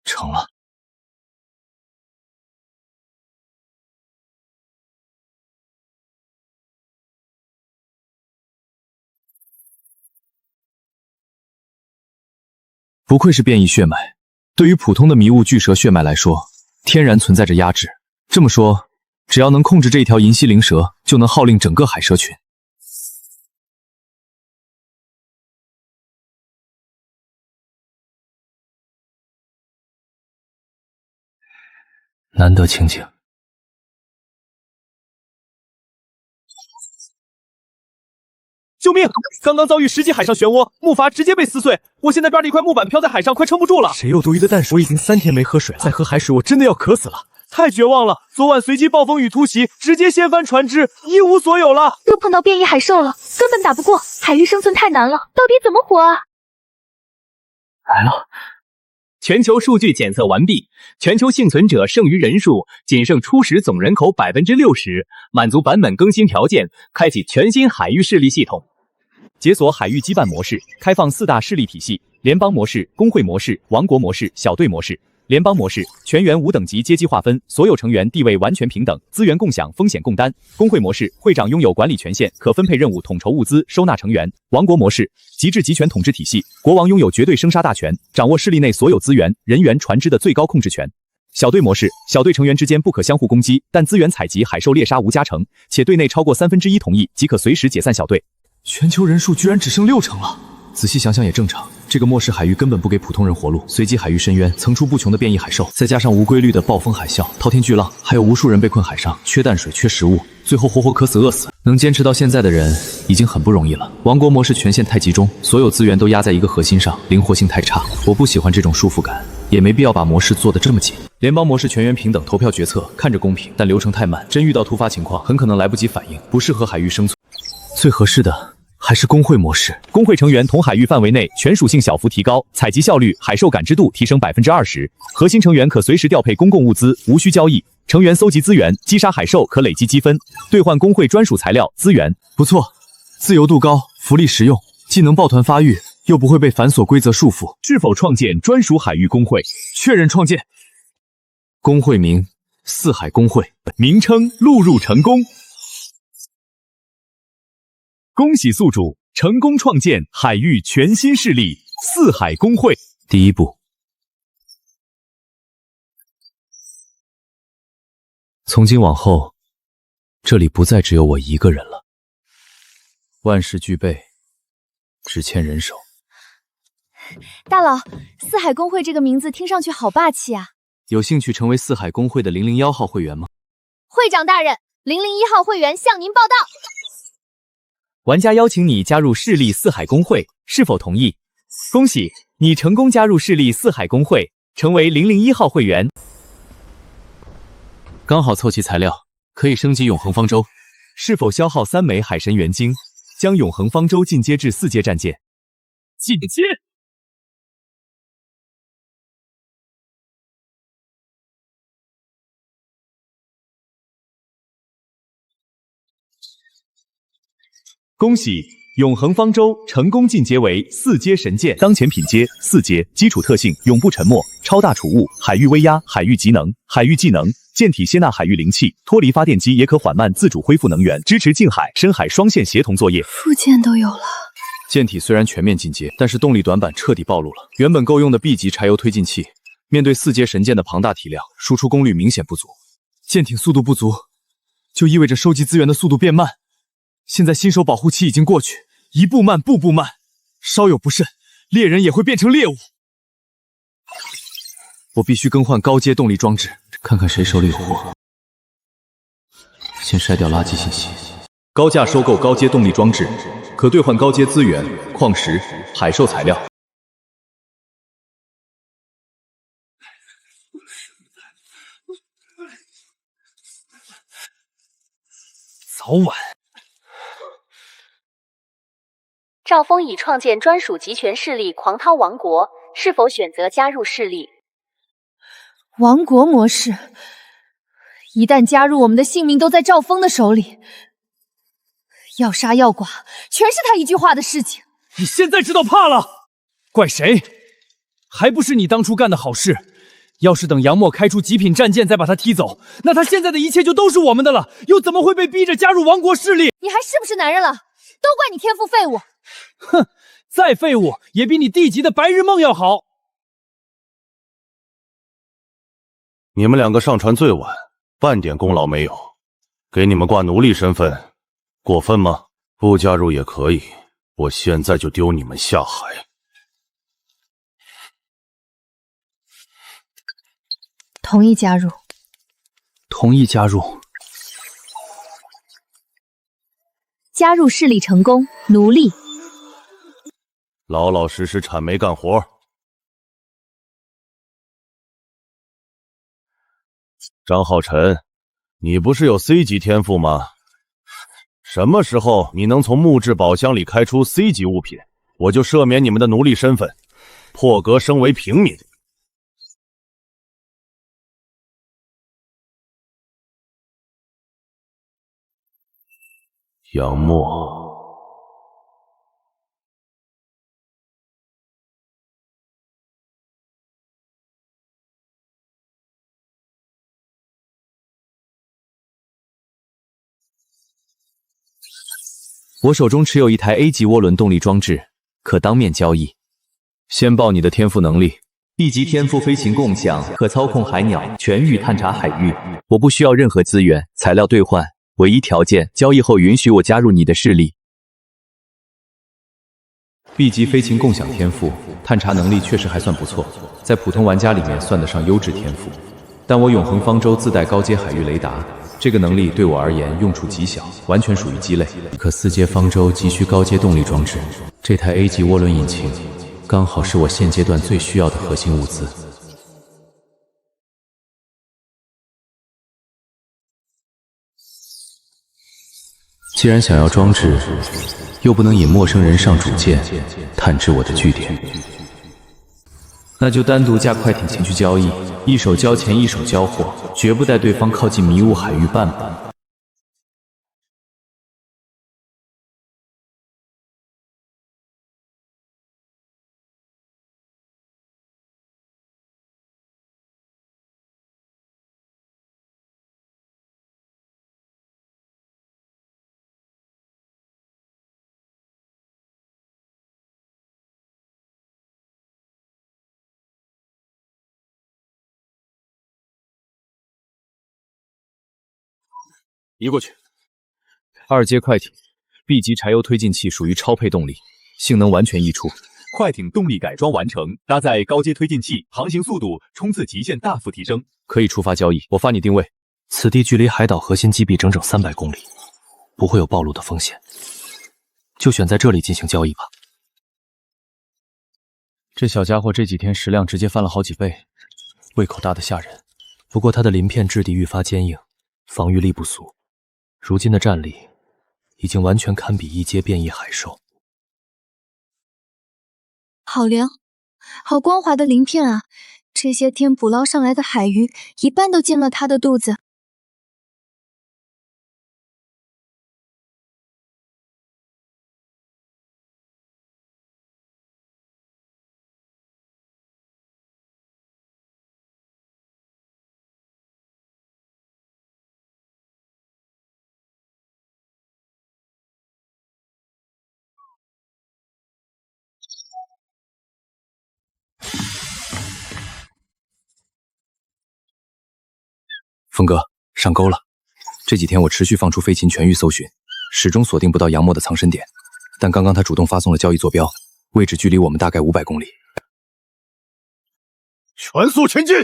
成了。不愧是变异血脉，对于普通的迷雾巨蛇血脉来说，天然存在着压制。这么说，只要能控制这条银蜥灵蛇，就能号令整个海蛇群。难得清静。救救命！刚刚遭遇10级海上漩涡，木筏直接被撕碎，我现在抓着一块木板飘在海上，快撑不住了。谁有多余的淡水？我已经3天没喝水了，再喝海水我真的要渴死了，太绝望了！昨晚随机暴风雨突袭，直接掀翻船只，一无所有了。又碰到变异海兽了，根本打不过，海域生存太难了，到底怎么活啊？来了。全球数据检测完毕，全球幸存者剩余人数仅剩初始总人口60%，满足版本更新条件，开启全新海域势力系统。解锁海域羁绊模式，开放4大势力体系：联邦模式、工会模式、王国模式、小队模式。联邦模式，全员5等级阶级划分，所有成员地位完全平等，资源共享，风险共担。工会模式，会长拥有管理权限，可分配任务，统筹物资，收纳成员。王国模式，极致集权统治体系，国王拥有绝对生杀大权，掌握势力内所有资源、人员、船只的最高控制权。小队模式，小队成员之间不可相互攻击，但资源采集、海兽猎杀无加成，且队内超过1/3同意即可随时解散小队。全球人数居然只剩6成了，仔细想想也正常。这个末世海域根本不给普通人活路，随机海域深渊层出不穷的变异海兽，再加上无规律的暴风海啸、滔天巨浪，还有无数人被困海上，缺淡水、缺食物，最后活活渴死、饿死。能坚持到现在的人已经很不容易了。王国模式权限太集中，所有资源都压在一个核心上，灵活性太差。我不喜欢这种束缚感，也没必要把模式做得这么紧。联邦模式全员平等投票决策，看着公平，但流程太慢，真遇到突发情况，很可能来不及反应，不适合海域生存。最合适的还是工会模式，工会成员同海域范围内全属性小幅提高，采集效率、海兽感知度提升20%。核心成员可随时调配公共物资，无需交易。成员搜集资源，击杀海兽可累积积分，兑换工会专属材料资源。不错，自由度高，福利实用，既能抱团发育，又不会被繁琐规则束缚。是否创建专属海域工会？确认创建。工会名：四海工会，名称录入成功。恭喜宿主成功创建海域全新势力四海工会。第一步，从今往后，这里不再只有我一个人了。万事俱备，只欠人手。大佬，四海工会这个名字听上去好霸气啊！有兴趣成为四海工会的001号会员吗？会长大人，001号会员向您报到。玩家邀请你加入势力四海工会，是否同意？恭喜你成功加入势力四海工会，成为001号会员。刚好凑齐材料，可以升级永恒方舟。是否消耗3枚海神元晶，将永恒方舟进阶至4阶战舰？进阶。恭喜！永恒方舟成功进阶为4阶神剑，当前品阶4阶，基础特性永不沉没、超大储物、海域威压、海域技能、海域技能，舰体接纳海域灵气，脱离发电机也可缓慢自主恢复能源，支持近海、深海双线协同作业。附件都有了。舰体虽然全面进阶，但是动力短板彻底暴露了。原本够用的 B 级柴油推进器，面对4阶神舰的庞大体量，输出功率明显不足。舰艇速度不足，就意味着收集资源的速度变慢。现在新手保护期已经过去，一步慢，步步慢，稍有不慎，猎人也会变成猎物。我必须更换高阶动力装置，看看谁手里有货。先筛掉垃圾信息。高价收购高阶动力装置，可兑换高阶资源、矿石、海兽材料。早晚。赵峰已创建专属集权势力狂涛王国，是否选择加入势力？王国模式，一旦加入，我们的性命都在赵峰的手里，要杀要剐，全是他一句话的事情。你现在知道怕了？怪谁？还不是你当初干的好事。要是等杨默开出极品战舰再把他踢走，那他现在的一切就都是我们的了，又怎么会被逼着加入王国势力？你还是不是男人了？都怪你天赋废物！哼，再废物也比你地级的白日梦要好。你们2个上船最晚，半点功劳没有，给你们挂奴隶身份，过分吗？不加入也可以，我现在就丢你们下海。同意加入。同意加入。加入势力成功，奴隶。老老实实铲煤干活。张浩辰，你不是有 C 级天赋吗？什么时候你能从木质宝箱里开出 C 级物品，我就赦免你们的奴隶身份，破格升为平民。杨默。我手中持有一台 A 级涡轮动力装置，可当面交易。先报你的天赋能力。B 级天赋飞行共享，可操控海鸟，全域探查海域。我不需要任何资源、材料兑换，唯一条件，交易后允许我加入你的势力。B 级飞行共享天赋，探查能力确实还算不错，在普通玩家里面算得上优质天赋。但我永恒方舟自带高阶海域雷达。这个能力对我而言用处极小，完全属于鸡肋。可4阶方舟急需高阶动力装置，这台 A 级涡轮引擎刚好是我现阶段最需要的核心物资。既然想要装置，又不能引陌生人上主舰探知我的据点，那就单独驾快艇前去交易，一手交钱一手交货，绝不带对方靠近迷雾海域半步。移过去。2阶快艇 B 级柴油推进器属于超配动力，性能完全溢出。快艇动力改装完成，搭载高阶推进器，航行速度、冲刺极限大幅提升。可以出发交易，我发你定位。此地距离海岛核心基地整整300公里，不会有暴露的风险，就选在这里进行交易吧。这小家伙这几天食量直接翻了好几倍，胃口大得吓人。不过他的鳞片质地愈发坚硬，防御力不俗。如今的战力已经完全堪比1阶变异海兽。好凉，好光滑的鳞片啊！这些天捕捞上来的海鱼，一半都进了他的肚子。峰哥，上钩了。这几天我持续放出飞禽全域搜寻，始终锁定不到杨默的藏身点。但刚刚他主动发送了交易坐标，位置距离我们大概500公里。全速前进！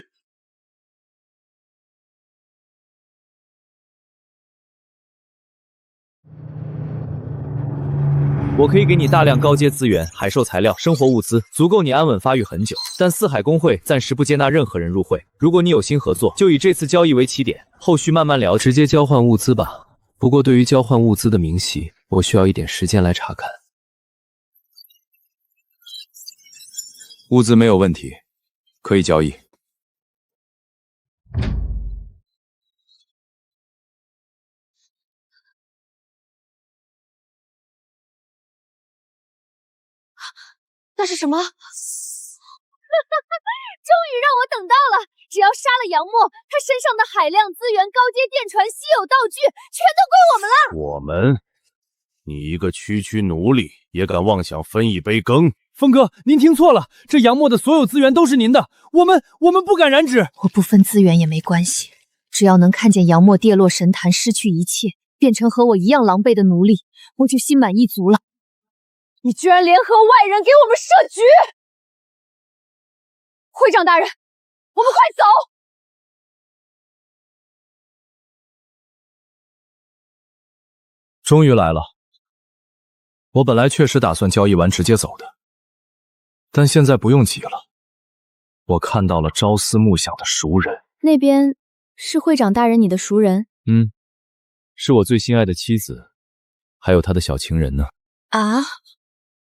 我可以给你大量高阶资源、海兽材料、生活物资，足够你安稳发育很久。但四海公会暂时不接纳任何人入会。如果你有心合作，就以这次交易为起点，后续慢慢聊，直接交换物资吧。不过对于交换物资的明细，我需要一点时间来查看。物资没有问题，可以交易。那是什么？终于让我等到了！只要杀了杨默，他身上的海量资源、高阶电传、稀有道具，全都归我们了。我们？你一个区区奴隶，也敢妄想分一杯羹？峰哥，您听错了，这杨默的所有资源都是您的，我们不敢染指。我不分资源也没关系，只要能看见杨默跌落神坛，失去一切，变成和我一样狼狈的奴隶，我就心满意足了。你居然联合外人给我们设局！会长大人，我们快走！终于来了，我本来确实打算交易完直接走的，但现在不用急了。我看到了朝思暮想的熟人，那边是会长大人你的熟人？是我最心爱的妻子，还有他的小情人呢。啊！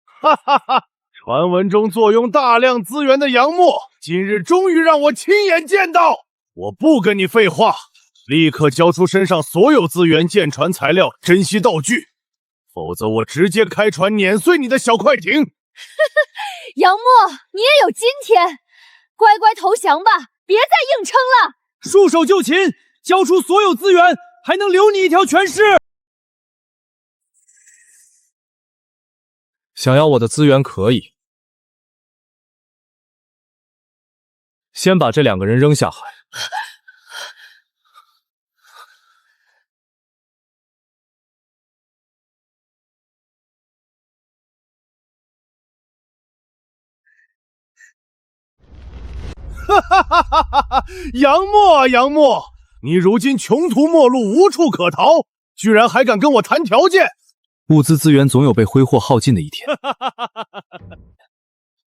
哈哈哈！传闻中坐拥大量资源的杨默，今日终于让我亲眼见到。我不跟你废话，立刻交出身上所有资源、舰船材料、珍稀道具，否则我直接开船碾碎你的小快艇。杨默，你也有今天，乖乖投降吧，别再硬撑了。束手就擒，交出所有资源，还能留你一条全尸。想要我的资源可以，先把这2个人扔下海。哈哈哈哈哈哈！杨默啊，杨默，你如今穷途末路，无处可逃，居然还敢跟我谈条件！物资资源总有被挥霍耗尽的一天，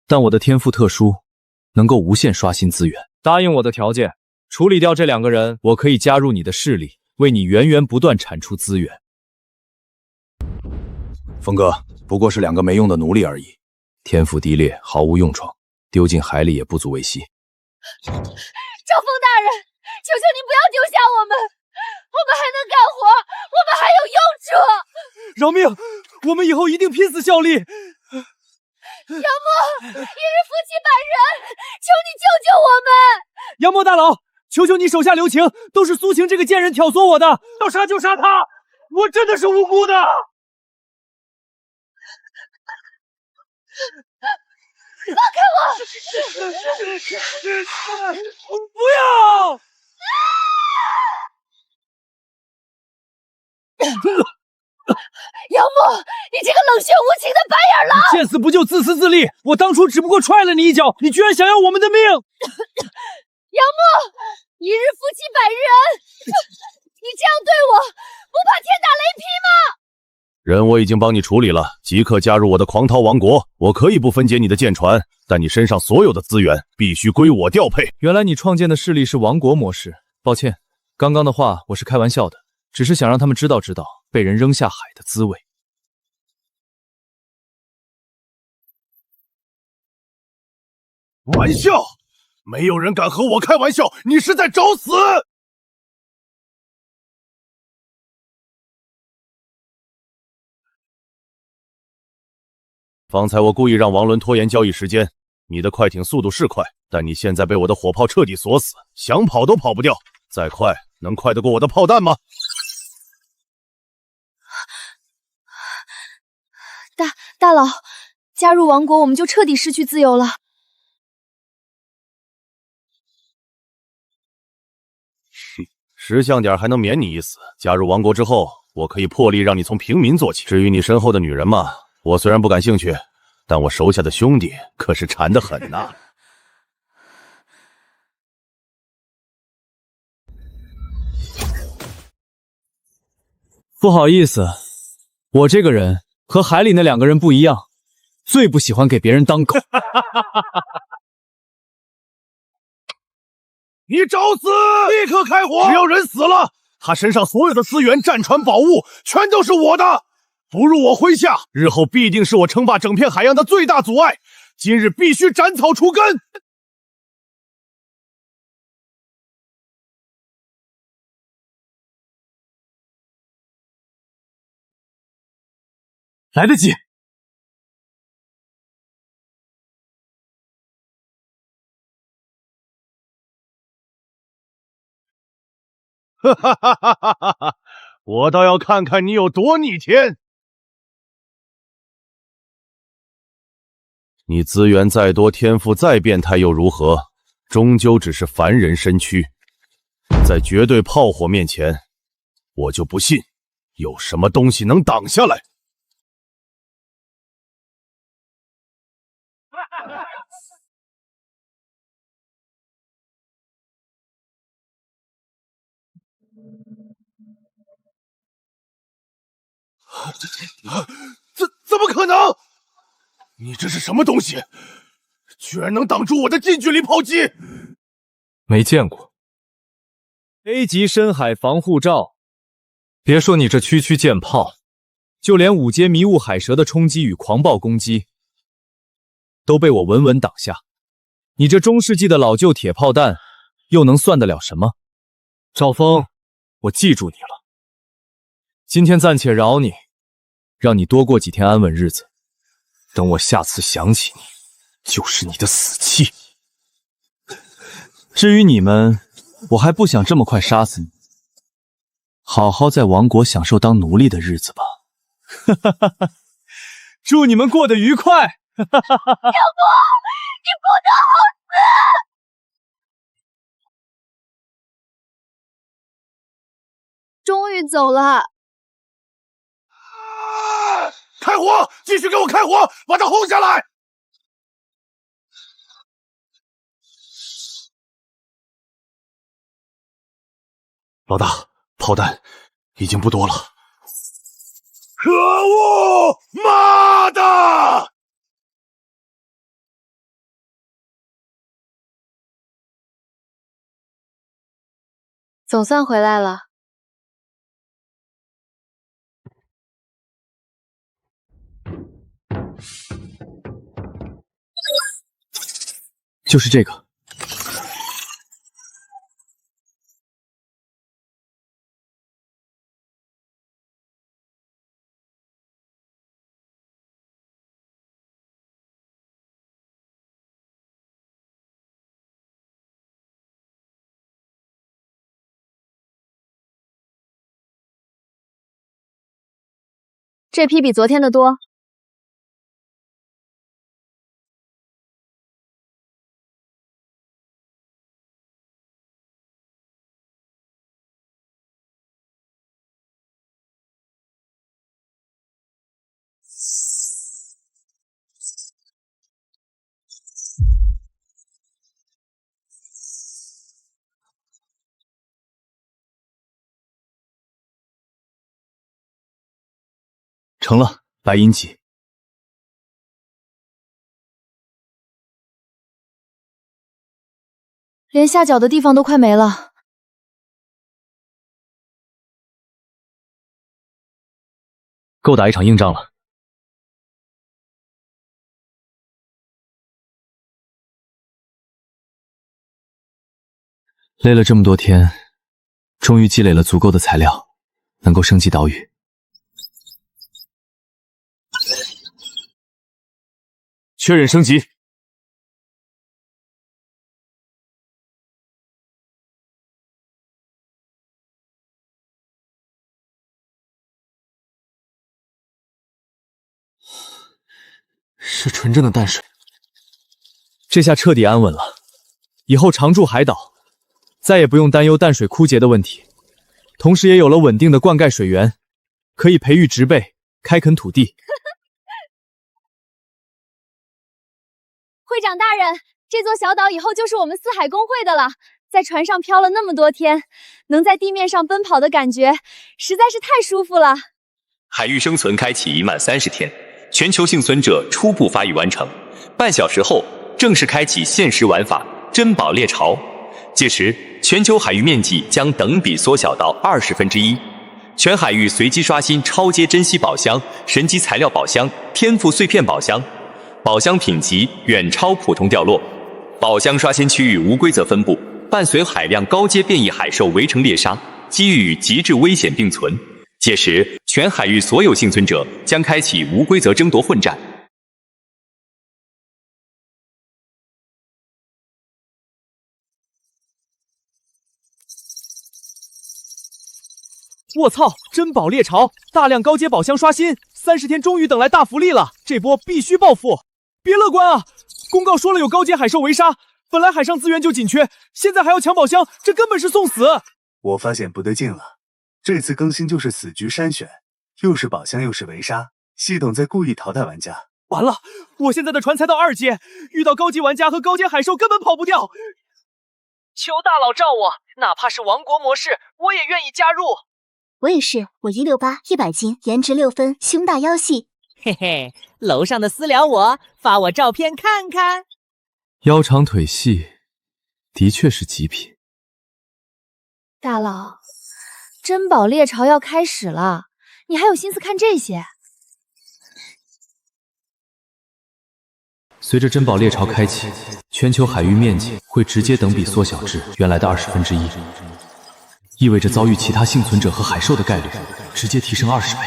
但我的天赋特殊，能够无限刷新资源。答应我的条件，处理掉这2个人，我可以加入你的势力，为你源源不断产出资源。峰哥，不过是2个没用的奴隶而已，天赋低劣，毫无用处，丢进海里也不足为惜。赵峰大人，求求您不要丢下我们，我们还能干活，我们还有用处。饶命！我们以后一定拼死效力。杨默，一日夫妻百日恩，求你救救我们！杨默大佬，求求你手下留情，都是苏晴这个贱人挑唆我的，要杀就杀他，我真的是无辜的。放开我！不要！杨默，你这个冷血无情的白眼狼！见死不救，自私自利！我当初只不过踹了你一脚，你居然想要我们的命！杨默，一日夫妻百日恩，你这样对我，不怕天打雷劈吗？人我已经帮你处理了，即刻加入我的狂涛王国。我可以不分解你的舰船，但你身上所有的资源必须归我调配。原来你创建的势力是王国模式，抱歉，刚刚的话我是开玩笑的，只是想让他们知道被人扔下海的滋味。玩笑，没有人敢和我开玩笑，你是在找死！方才我故意让王伦拖延交易时间，你的快艇速度是快，但你现在被我的火炮彻底锁死，想跑都跑不掉。再快，能快得过我的炮弹吗？大佬，加入王国我们就彻底失去自由了。识相点还能免你一死。加入王国之后，我可以破例让你从平民做起。至于你身后的女人嘛，我虽然不感兴趣，但我手下的兄弟可是馋得很呐。不好意思，我这个人和海里那2个人不一样，最不喜欢给别人当狗。你找死！立刻开火！只要人死了，他身上所有的资源、战船、宝物全都是我的。不入我麾下，日后必定是我称霸整片海洋的最大阻碍。今日必须斩草除根。来得及。哈哈哈哈哈哈！我倒要看看你有多逆天！你资源再多，天赋再变态又如何？终究只是凡人身躯，在绝对炮火面前，我就不信有什么东西能挡下来。怎么可你这是什么东西？居然能挡住我的近距离炮击！没见过。A 级深海防护罩，别说你这区区舰炮，就连5阶迷雾海蛇的冲击与狂暴攻击，都被我稳稳挡下。你这中世纪的老旧铁炮弹，又能算得了什么？赵峰，我记住你了。今天暂且饶你，让你多过几天安稳日子。等我下次想起你，就是你的死期。至于你们，我还不想这么快杀死你，好好在王国享受当奴隶的日子吧。哈哈哈哈！祝你们过得愉快！哈哈哈哈！小波，你不得好死！终于走了。开火！继续给我开火，把他轰下来！老大，炮弹已经不多了。可恶！妈的！总算回来了。就是这个。这批比昨天的多。成了，白银级。连下脚的地方都快没了。够打一场硬仗了。累了这么多天，终于积累了足够的材料，能够升级岛屿。确认升级。是纯正的淡水，这下彻底安稳了。以后常驻海岛，再也不用担忧淡水枯竭的问题，同时也有了稳定的灌溉水源，可以培育植被，开垦土地。会长大人，这座小岛以后就是我们四海公会的了。在船上漂了那么多天，能在地面上奔跑的感觉实在是太舒服了。海域生存开启已满30天，全球幸存者初步发育完成。半小时后，正式开启限时玩法珍宝猎潮。届时，全球海域面积将等比缩小到1/20，全海域随机刷新超阶珍稀宝箱、神级材料宝箱、天赋碎片宝箱。宝箱品级远超普通掉落，宝箱刷新区域无规则分布，伴随海量高阶变异海兽围城猎杀，机遇与极致危险并存。届时，全海域所有幸存者将开启无规则争夺混战。卧槽！珍宝猎潮，大量高阶宝箱刷新，30天终于等来大福利了，这波必须暴富！别乐观啊！公告说了有高阶海兽围杀，本来海上资源就紧缺，现在还要抢宝箱，这根本是送死！我发现不对劲了，这次更新就是死局筛选，又是宝箱又是围杀，系统在故意淘汰玩家。完了，我现在的船才到2阶，遇到高级玩家和高阶海兽根本跑不掉。求大佬罩我，哪怕是王国模式，我也愿意加入。我也是，我168 100斤，颜值6分，胸大腰细。嘿嘿，楼上的私聊我，发我照片看看。腰长腿细，的确是极品。大佬，珍宝猎潮要开始了，你还有心思看这些？随着珍宝猎潮开启，全球海域面积会直接等比缩小至原来的1/20，意味着遭遇其他幸存者和海兽的概率直接提升20倍。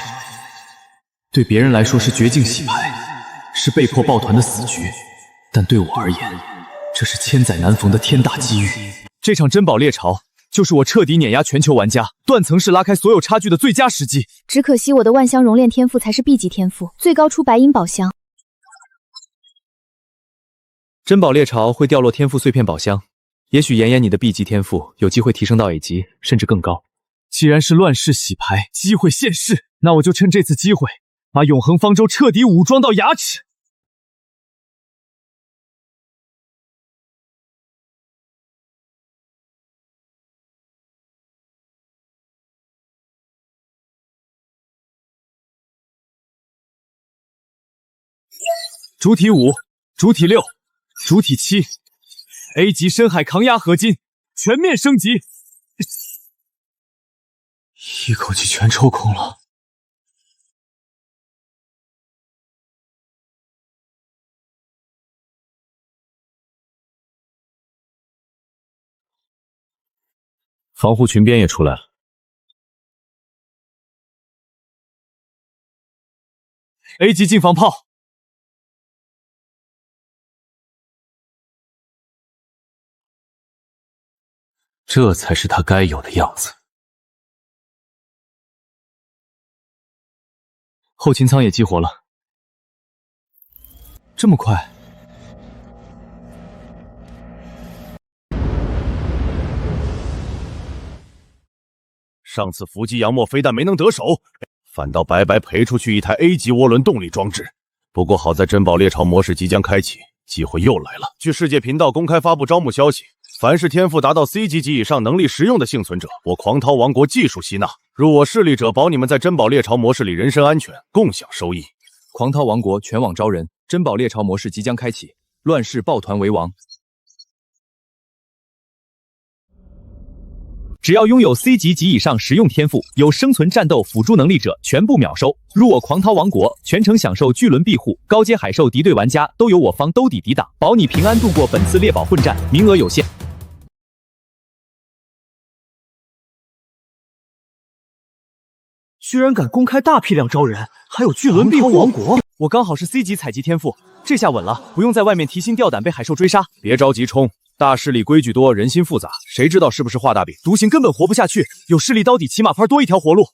对别人来说是绝境洗牌，是被迫抱团的死局，但对我而言，这是千载难逢的天大机遇。这场珍宝猎潮就是我彻底碾压全球玩家、断层式拉开所有差距的最佳时机。只可惜我的万香熔炼天赋才是 B 级天赋，最高出白银宝箱。珍宝猎潮会掉落天赋碎片宝箱，也许妍妍你的 B 级天赋有机会提升到 A 级，甚至更高。既然是乱世洗牌，机会现世，那我就趁这次机会，把永恒方舟彻底武装到牙齿。主体5，主体6，主体7 ，A 级深海抗压合金全面升级，一口气全抽空了。防护裙边也出来了。A 级近防炮。这才是他该有的样子。后勤舱也激活了，这么快？上次伏击杨墨非但没能得手，反倒白白赔出去一台 A 级涡轮动力装置。不过好在珍宝猎潮模式即将开启，机会又来了。据世界频道公开发布招募消息，凡是天赋达到 C 级及以上能力实用的幸存者，我狂涛王国技术吸纳，入我势力者保你们在珍宝猎潮模式里人身安全，共享收益。狂涛王国全网招人，珍宝猎潮模式即将开启，乱世抱团为王。只要拥有 C 级及以上实用天赋、有生存战斗辅助能力者，全部秒收。入我狂涛王国，全程享受巨轮庇护，高阶海兽敌对玩家都有我方兜底抵挡，保你平安度过本次猎宝混战，名额有限。居然敢公开大批量招人，还有巨轮庇护王国！我刚好是 C 级采集天赋，这下稳了，不用在外面提心吊胆被海兽追杀。别着急冲。大势力规矩多，人心复杂，谁知道是不是画大饼？独行根本活不下去，有势力刀底，起码番多一条活路。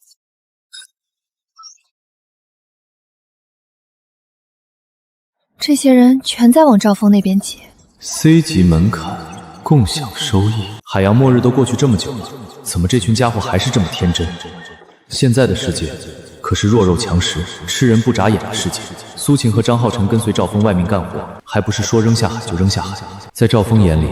这些人全在往赵峰那边挤。C 级门槛，共享收益。海洋末日都过去这么久了，怎么这群家伙还是这么天真？现在的世界可是弱肉强食、吃人不眨眼的世界。苏晴和张浩辰跟随赵峰外面干活，还不是说扔下海就扔下海。在赵峰眼里，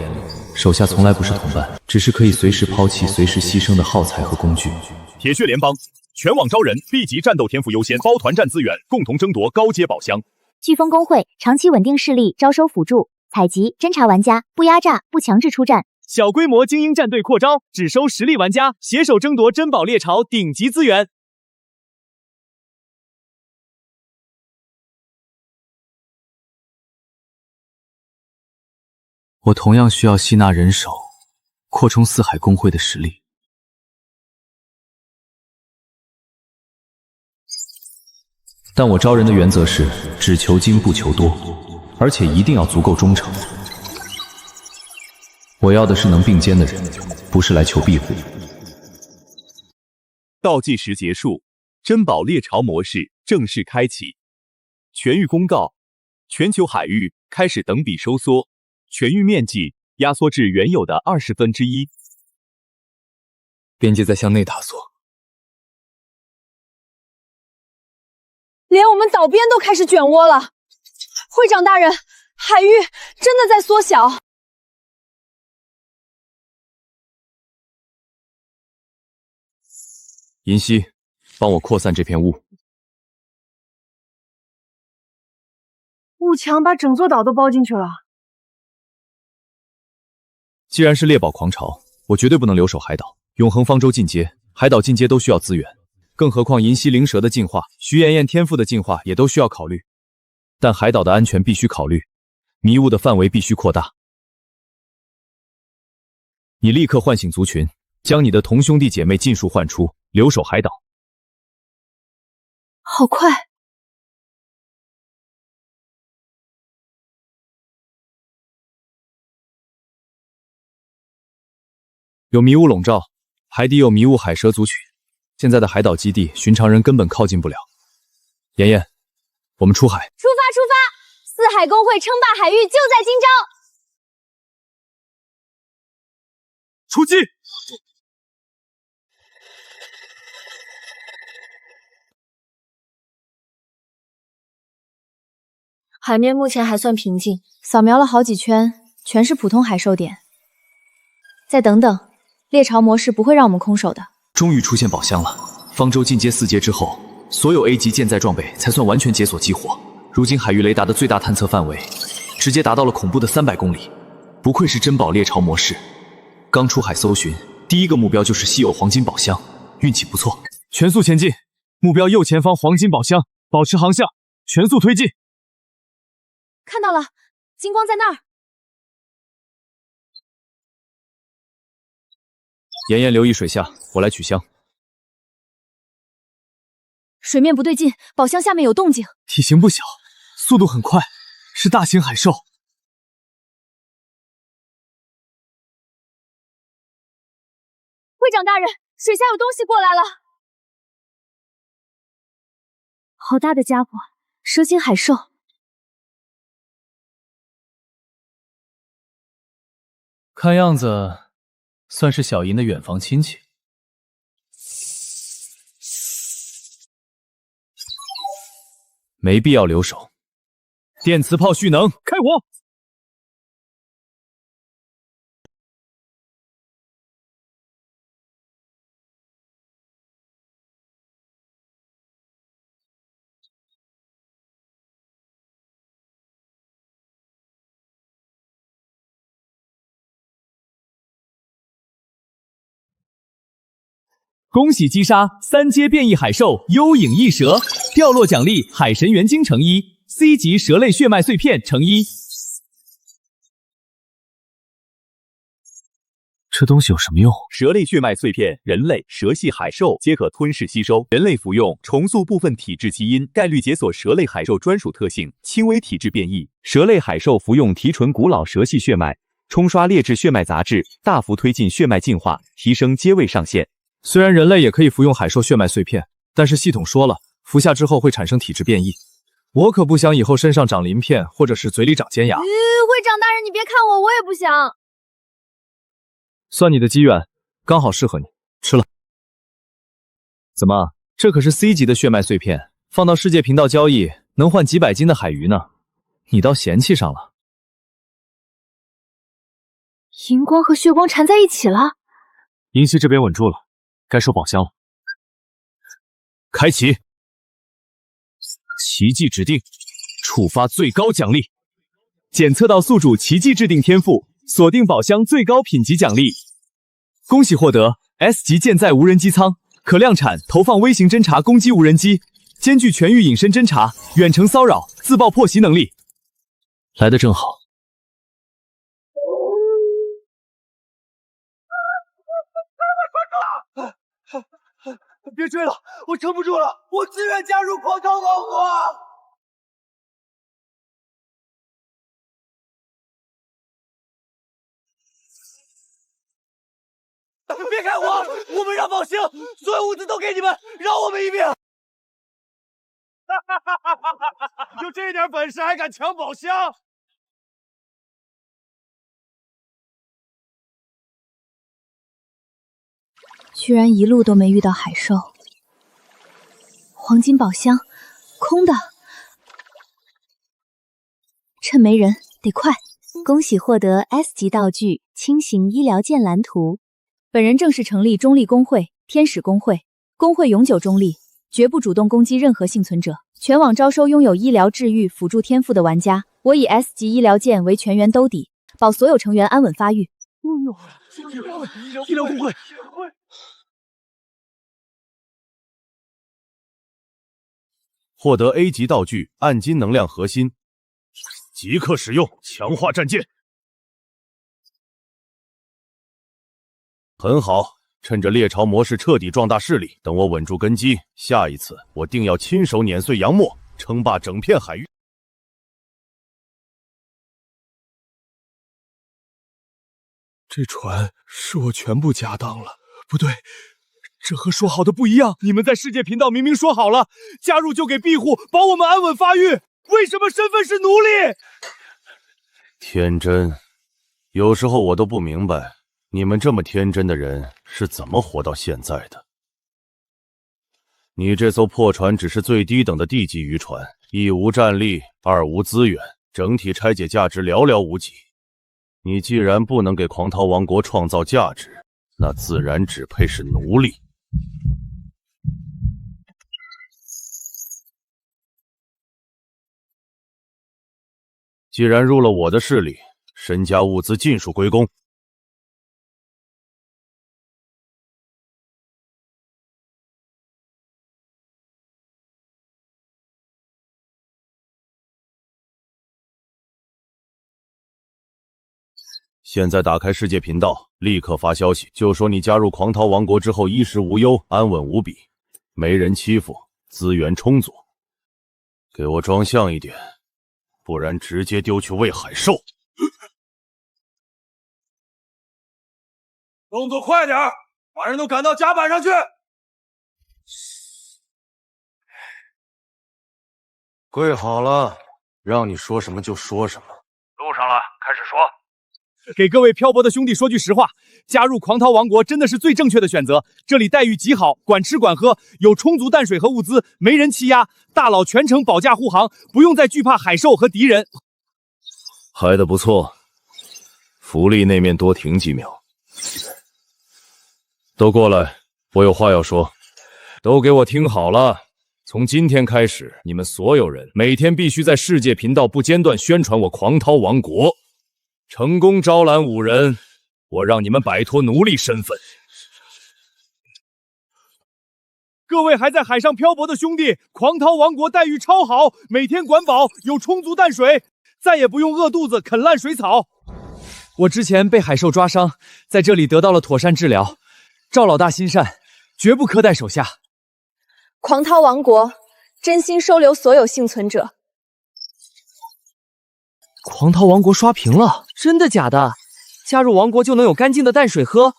手下从来不是同伴，只是可以随时抛弃、随时牺牲的耗材和工具。铁血联邦全网招人 ，B 级战斗天赋优先，包团战资源，共同争夺高阶宝箱。飓风工会长期稳定势力，招收辅助、采集、侦查玩家，不压榨，不强制出战。小规模精英战队扩招，只收实力玩家，携手争夺珍宝猎潮顶级资源。我同样需要吸纳人手，扩充四海公会的实力。但我招人的原则是只求精不求多，而且一定要足够忠诚。我要的是能并肩的人，不是来求庇护。倒计时结束，珍宝猎潮模式正式开启。全域公告：全球海域开始等比收缩。全域面积压缩至原有的1/20。边界在向内塌缩，连我们岛边都开始卷窝了。会长大人，海域真的在缩小。银溪，帮我扩散这片雾。雾墙把整座岛都包进去了。既然是猎宝狂潮，我绝对不能留守海岛。永恒方舟进阶，海岛进阶都需要资源，更何况银溪灵蛇的进化、徐妍妍天赋的进化也都需要考虑。但海岛的安全必须考虑，迷雾的范围必须扩大。你立刻唤醒族群，将你的同兄弟姐妹尽数唤出，留守海岛。好快！有迷雾笼罩，海底有迷雾海蛇族群。现在的海岛基地，寻常人根本靠近不了。妍妍，我们出海！出发！出发！四海公会称霸海域就在今朝！出击！海面目前还算平静，扫描了好几圈，全是普通海兽点。再等等，猎潮模式不会让我们空手的。终于出现宝箱了！方舟进阶4阶之后，所有 A 级舰载装备才算完全解锁激活。如今海域雷达的最大探测范围，直接达到了恐怖的300公里。不愧是珍宝猎潮模式。刚出海搜寻，第一个目标就是稀有黄金宝箱，运气不错。全速前进，目标右前方黄金宝箱，保持航向，全速推进。看到了，金光在那儿。妍妍留意水下，我来取箱。水面不对劲，宝箱下面有动静。体型不小，速度很快，是大型海兽。会长大人，水下有东西过来了！好大的家伙，蛇形海兽。看样子算是小银的远房亲戚。没必要留守。电磁炮蓄能，开火！恭喜击杀3阶变异海兽幽影翼蛇，掉落奖励海神元晶乘1 ，C 级蛇类血脉碎片乘1。这东西有什么用？蛇类血脉碎片，人类、蛇系海兽皆可吞噬吸收。人类服用，重塑部分体质基因，概率解锁蛇类海兽专属特性，轻微体质变异。蛇类海兽服用提纯古老蛇系血脉，冲刷劣质血脉杂质，大幅推进血脉进化，提升阶位上限。虽然人类也可以服用海兽血脉碎片，但是系统说了，服下之后会产生体质变异。我可不想以后身上长鳞片，或者是嘴里长尖牙。会长大人，你别看我，我也不想。算你的机缘，刚好适合你，吃了。怎么，这可是 C 级的血脉碎片，放到世界频道交易，能换几百斤的海鱼呢。你倒嫌弃上了。荧光和血光缠在一起了。银溪这边稳住了，该收宝箱了。开启奇迹指定，触发最高奖励，检测到宿主奇迹制定天赋，锁定宝箱最高品级奖励。恭喜获得 S 级舰载无人机舱，可量产投放微型侦察攻击无人机，兼具全域隐身侦察、远程骚扰、自爆破袭能力。来得正好。别追了，我撑不住了，我自愿加入狂涛王国。别开火，我们让宝箱，所有物资都给你们，饶我们一命。就这点本事还敢抢宝箱？居然一路都没遇到海兽。黄金宝箱空的，趁没人得快。恭喜获得 S 级道具轻型医疗剑蓝图。本人正式成立中立公会天使公会，公会永久中立，绝不主动攻击任何幸存者。全网招收拥有医疗治愈辅助天赋的玩家，我以 S 级医疗剑为全员兜底，保所有成员安稳发育。医疗工会。获得 A 级道具暗金能量核心，即刻使用，强化战舰。很好，趁着猎巢模式彻底壮大势力，等我稳住根基，下一次我定要亲手碾碎洋墨，称霸整片海域。这船是我全部家当了，不对，这和说好的不一样。你们在世界频道明明说好了，加入就给庇护，保我们安稳发育，为什么身份是奴隶？天真，有时候我都不明白，你们这么天真的人是怎么活到现在的。你这艘破船只是最低等的地级渔船，一无战力，二无资源，整体拆解价值寥寥无几。你既然不能给狂涛王国创造价值，那自然只配是奴隶。既然入了我的势力，身家物资尽数归公。现在打开世界频道，立刻发消息，就说你加入狂涛王国之后衣食无忧，安稳无比，没人欺负，资源充足。给我装像一点，不然直接丢去喂海兽。动作快点，把人都赶到甲板上去。跪好了，让你说什么就说什么。路上了，开始说。给各位漂泊的兄弟说句实话，加入狂涛王国真的是最正确的选择。这里待遇极好，管吃管喝，有充足淡水和物资，没人欺压，大佬全程保驾护航，不用再惧怕海兽和敌人。嗨得不错，福利那面多停几秒。都过来，我有话要说。都给我听好了，从今天开始，你们所有人每天必须在世界频道不间断宣传我狂涛王国。成功招揽5人，我让你们摆脱奴隶身份。各位还在海上漂泊的兄弟，狂涛王国待遇超好，每天管饱，有充足淡水，再也不用饿肚子啃烂水草。我之前被海兽抓伤，在这里得到了妥善治疗。赵老大心善，绝不苛待手下。狂涛王国真心收留所有幸存者。狂涛王国刷屏了，真的假的？加入王国就能有干净的淡水喝？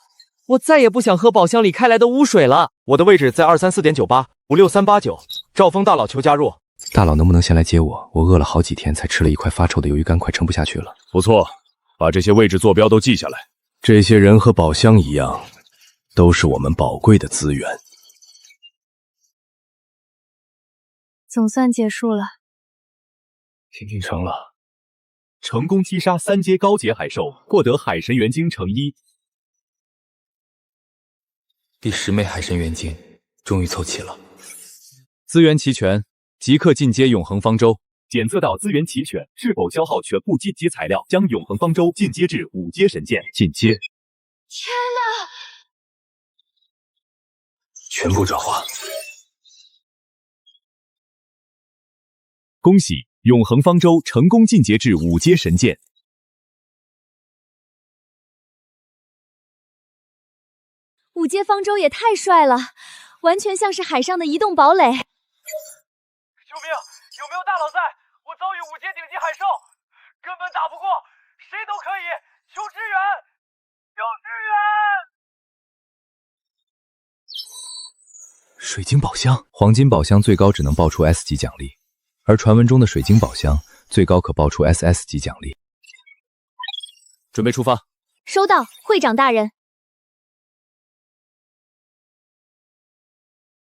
我再也不想喝宝箱里开来的污水了。我的位置在234.98，56389，赵峰大佬求加入。大佬能不能先来接我？我饿了好几天，才吃了一块发臭的鱿鱼干，快撑不下去了。不错，把这些位置坐标都记下来。这些人和宝箱一样，都是我们宝贵的资源。总算结束了。听听成了。成功击杀3阶高阶海兽，获得海神元晶乘1。第10枚海神元晶终于凑齐了。资源齐全，即刻进阶永恒方舟。检测到资源齐全，是否消耗全部进阶材料，将永恒方舟进阶至5阶神剑。进阶。天哪！全部转化。恭喜！永恒方舟成功进阶至5阶神剑。5阶方舟也太帅了，完全像是海上的移动堡垒。救命！有没有大佬在？我遭遇5阶顶级海兽，根本打不过，谁都可以，求支援！求支援！水晶宝箱，黄金宝箱最高只能爆出 S 级奖励。而传闻中的水晶宝箱最高可爆出 SS 级奖励。准备出发。收到，会长大人。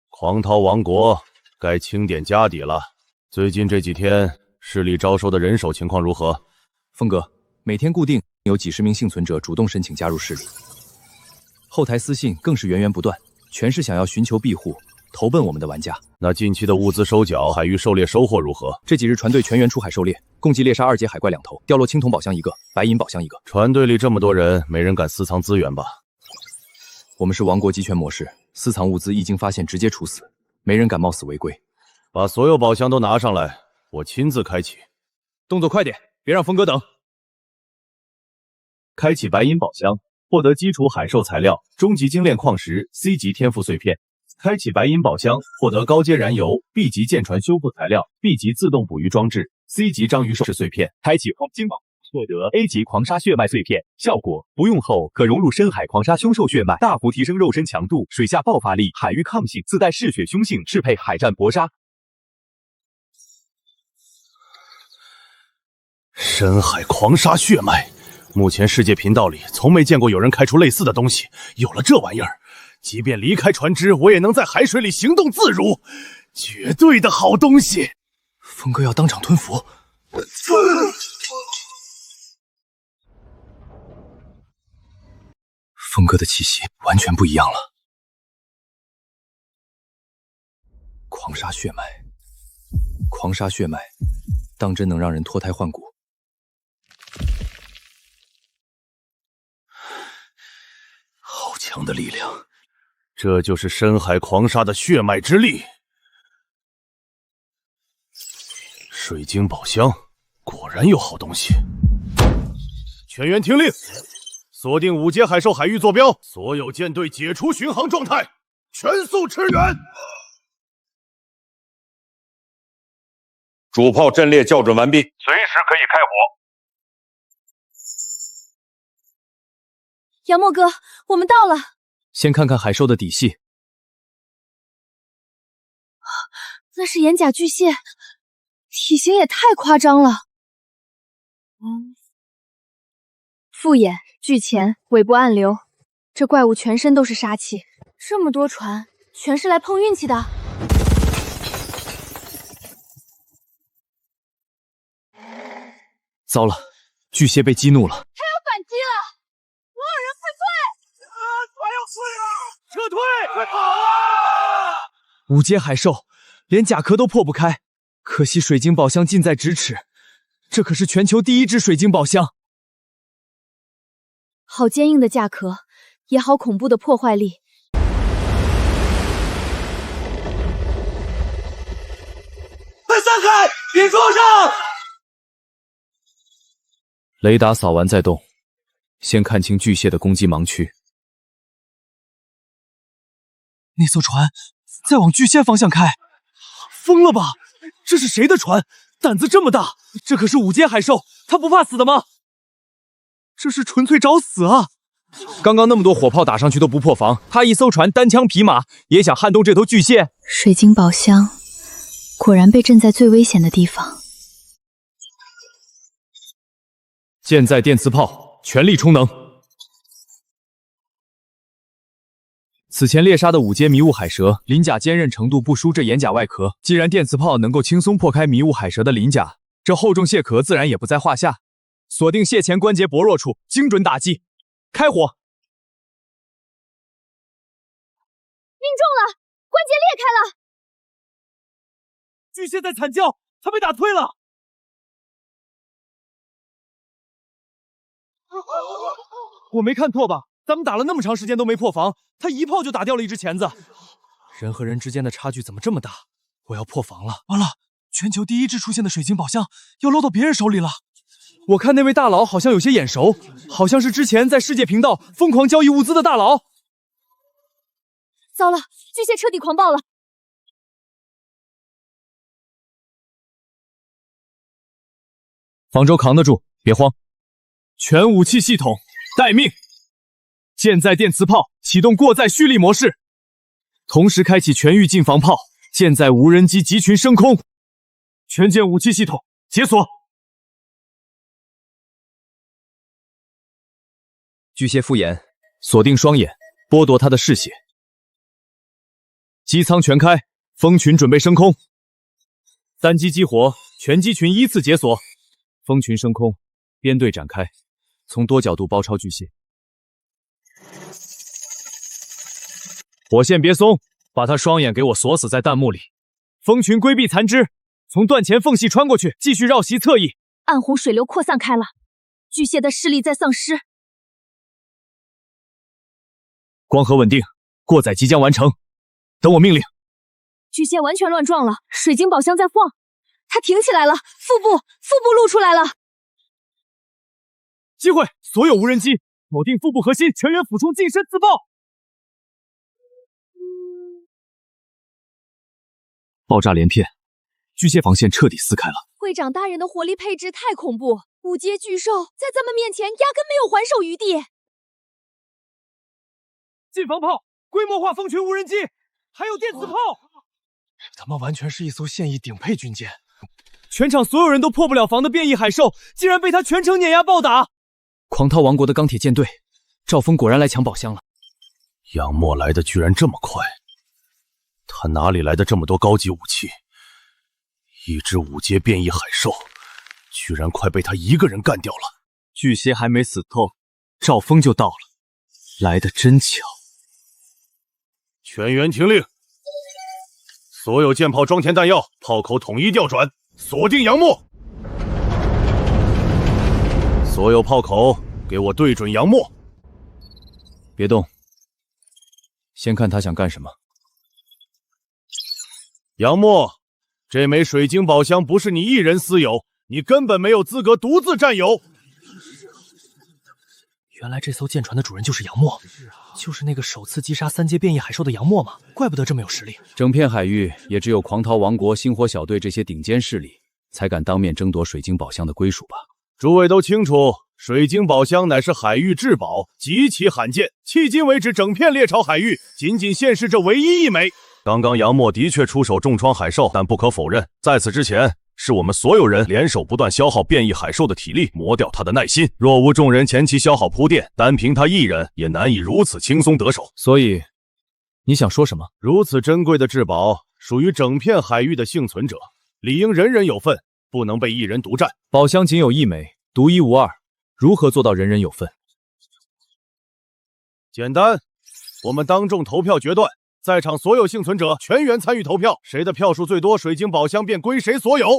狂涛王国该清点家底了。最近这几天势力招收的人手情况如何？峰哥，每天固定有几十名幸存者主动申请加入势力，后台私信更是源源不断，全是想要寻求庇护，投奔我们的玩家。那近期的物资收缴、海域狩猎收获如何？这几日船队全员出海狩猎，共计猎杀2阶海怪2头，掉落青铜宝箱1个，白银宝箱1个。船队里这么多人，没人敢私藏资源吧？我们是王国集权模式，私藏物资一经发现直接处死，没人敢冒死违规。把所有宝箱都拿上来，我亲自开启。动作快点，别让峰哥等。开启白银宝箱，获得基础海兽材料、终极精炼矿石、C 级天赋碎片。开启白银宝箱，获得高阶燃油、B 级舰船修复材料、B 级自动捕鱼装置、C 级章鱼兽碎片。开启黄金宝，获得 A 级狂鲨血脉碎片，效果不用后可融入深海狂鲨凶兽血脉，大幅提升肉身强度、水下爆发力、海域抗性，自带嗜血凶性，适配海战搏杀。深海狂鲨血脉，目前世界频道里从没见过有人开出类似的东西。有了这玩意儿，即便离开船只，我也能在海水里行动自如，绝对的好东西。峰哥要当场吞服。峰哥的气息完全不一样了。狂鲨血脉，狂鲨血脉，当真能让人脱胎换骨。好强的力量，这就是深海狂鲨的血脉之力。水晶宝箱，果然有好东西。全员听令，锁定5阶海兽海域坐标，所有舰队解除巡航状态，全速驰援。主炮阵列校准完毕，随时可以开火。杨墨哥，我们到了。先看看海兽的底细。那是眼甲巨蟹，体型也太夸张了。复眼、巨钳、尾部暗流，这怪物全身都是杀气。这么多船，全是来碰运气的。糟了，巨蟹被激怒了。他要反击了！所有人快退！船要碎了！撤退！快跑啊！5阶海兽连甲壳都破不开，可惜水晶宝箱近在咫尺，这可是全球第1只水晶宝箱。好坚硬的甲壳，也好恐怖的破坏力。快散开！别撞上！雷达扫完再动，先看清巨蟹的攻击盲区。那艘船在往巨蟹方向开，疯了吧？这是谁的船？胆子这么大！这可是5阶海兽，他不怕死的吗？这是纯粹找死啊！刚刚那么多火炮打上去都不破防，他一艘船单枪匹马也想撼动这头巨蟹。水晶宝箱果然被镇在最危险的地方。舰载电磁炮，全力充能。此前猎杀的5阶迷雾海蛇，鳞甲坚韧程度不输这眼甲外壳。既然电磁炮能够轻松破开迷雾海蛇的鳞甲，这厚重蟹壳自然也不在话下。锁定蟹钳关节薄弱处，精准打击。开火！命中了，关节裂开了。巨蟹在惨叫，他被打退了。我没看错吧？咱们打了那么长时间都没破防，他一炮就打掉了一只钳子。人和人之间的差距怎么这么大？我要破防了！完了，全球第1只出现的水晶宝箱要落到别人手里了。我看那位大佬好像有些眼熟，好像是之前在世界频道疯狂交易物资的大佬。糟了，巨蟹彻底狂暴了。方舟扛得住，别慌。全武器系统待命，舰载电磁炮启动过载蓄力模式，同时开启全域近防炮，舰载无人机集群升空，全舰武器系统解锁。巨蟹复眼，锁定双眼，剥夺他的视血。机舱全开，蜂群准备升空。3机激活，全机群依次解锁。蜂群升空，编队展开，从多角度包抄巨蟹。火线别松，把他双眼给我锁死在弹幕里。蜂群规避残肢，从断前缝隙穿过去，继续绕袭侧翼。暗红水流扩散开了，巨蟹的势力在丧失。光合稳定，过载即将完成，等我命令。巨蟹完全乱撞了，水晶宝箱在晃，它挺起来了，腹部露出来了。机会，所有无人机锁定腹部核心，全员俯冲近身自爆。爆炸连片，巨蟹防线彻底撕开了。会长大人的火力配置太恐怖，五阶巨兽在咱们面前压根没有还手余地。近防炮，规模化蜂群无人机，还有电磁炮。咱们完全是一艘现役顶配军舰，全场所有人都破不了防的变异海兽，竟然被他全程碾压暴打。狂涛王国的钢铁舰队，赵峰果然来抢宝箱了。杨默来的居然这么快，他哪里来的这么多高级武器？一只5阶变异海兽，居然快被他一个人干掉了。巨蟹还没死透，赵峰就到了，来得真巧。全员听令，所有舰炮装填弹药，炮口统一调转，锁定杨默。所有炮口给我对准杨默。别动，先看他想干什么。杨默，这枚水晶宝箱不是你一人私有，你根本没有资格独自占有。原来这艘舰船的主人就是杨默，就是那个首次击杀3阶变异海兽的杨默吗？怪不得这么有实力。整片海域也只有狂涛王国、星火小队这些顶尖势力，才敢当面争夺水晶宝箱的归属吧？诸位都清楚，水晶宝箱乃是海域至宝，极其罕见。迄今为止，整片猎潮海域仅仅现世这唯一一枚。刚刚杨默的确出手重创海兽，但不可否认，在此之前，是我们所有人联手不断消耗变异海兽的体力，磨掉他的耐心。若无众人前期消耗铺垫，单凭他一人也难以如此轻松得手。所以，你想说什么？如此珍贵的至宝，属于整片海域的幸存者，理应人人有份，不能被一人独占。宝箱仅有1枚，独一无二，如何做到人人有份？简单，我们当众投票决断。在场所有幸存者全员参与投票，谁的票数最多，水晶宝箱便归谁所有。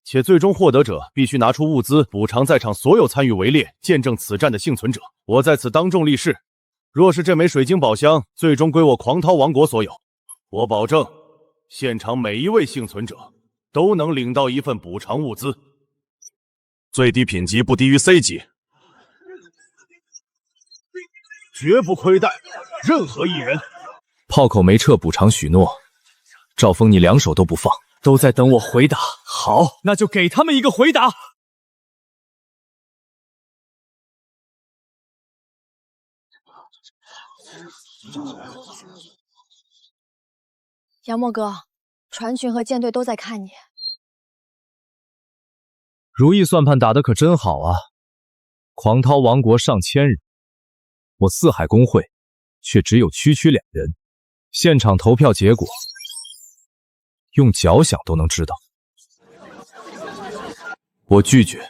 且最终获得者必须拿出物资补偿在场所有参与围猎、见证此战的幸存者。我在此当众立誓，若是这枚水晶宝箱最终归我狂涛王国所有，我保证，现场每一位幸存者都能领到一份补偿物资，最低品级不低于 C 级。绝不亏待任何一人。炮口没撤，补偿许诺。赵峰，你两手都不放，都在等我回答。好，那就给他们一个回答。杨默哥，船群和舰队都在看你。如意算盘打得可真好啊！狂涛王国上千人。我四海公会却只有区2人，现场投票结果用脚想都能知道。我拒绝。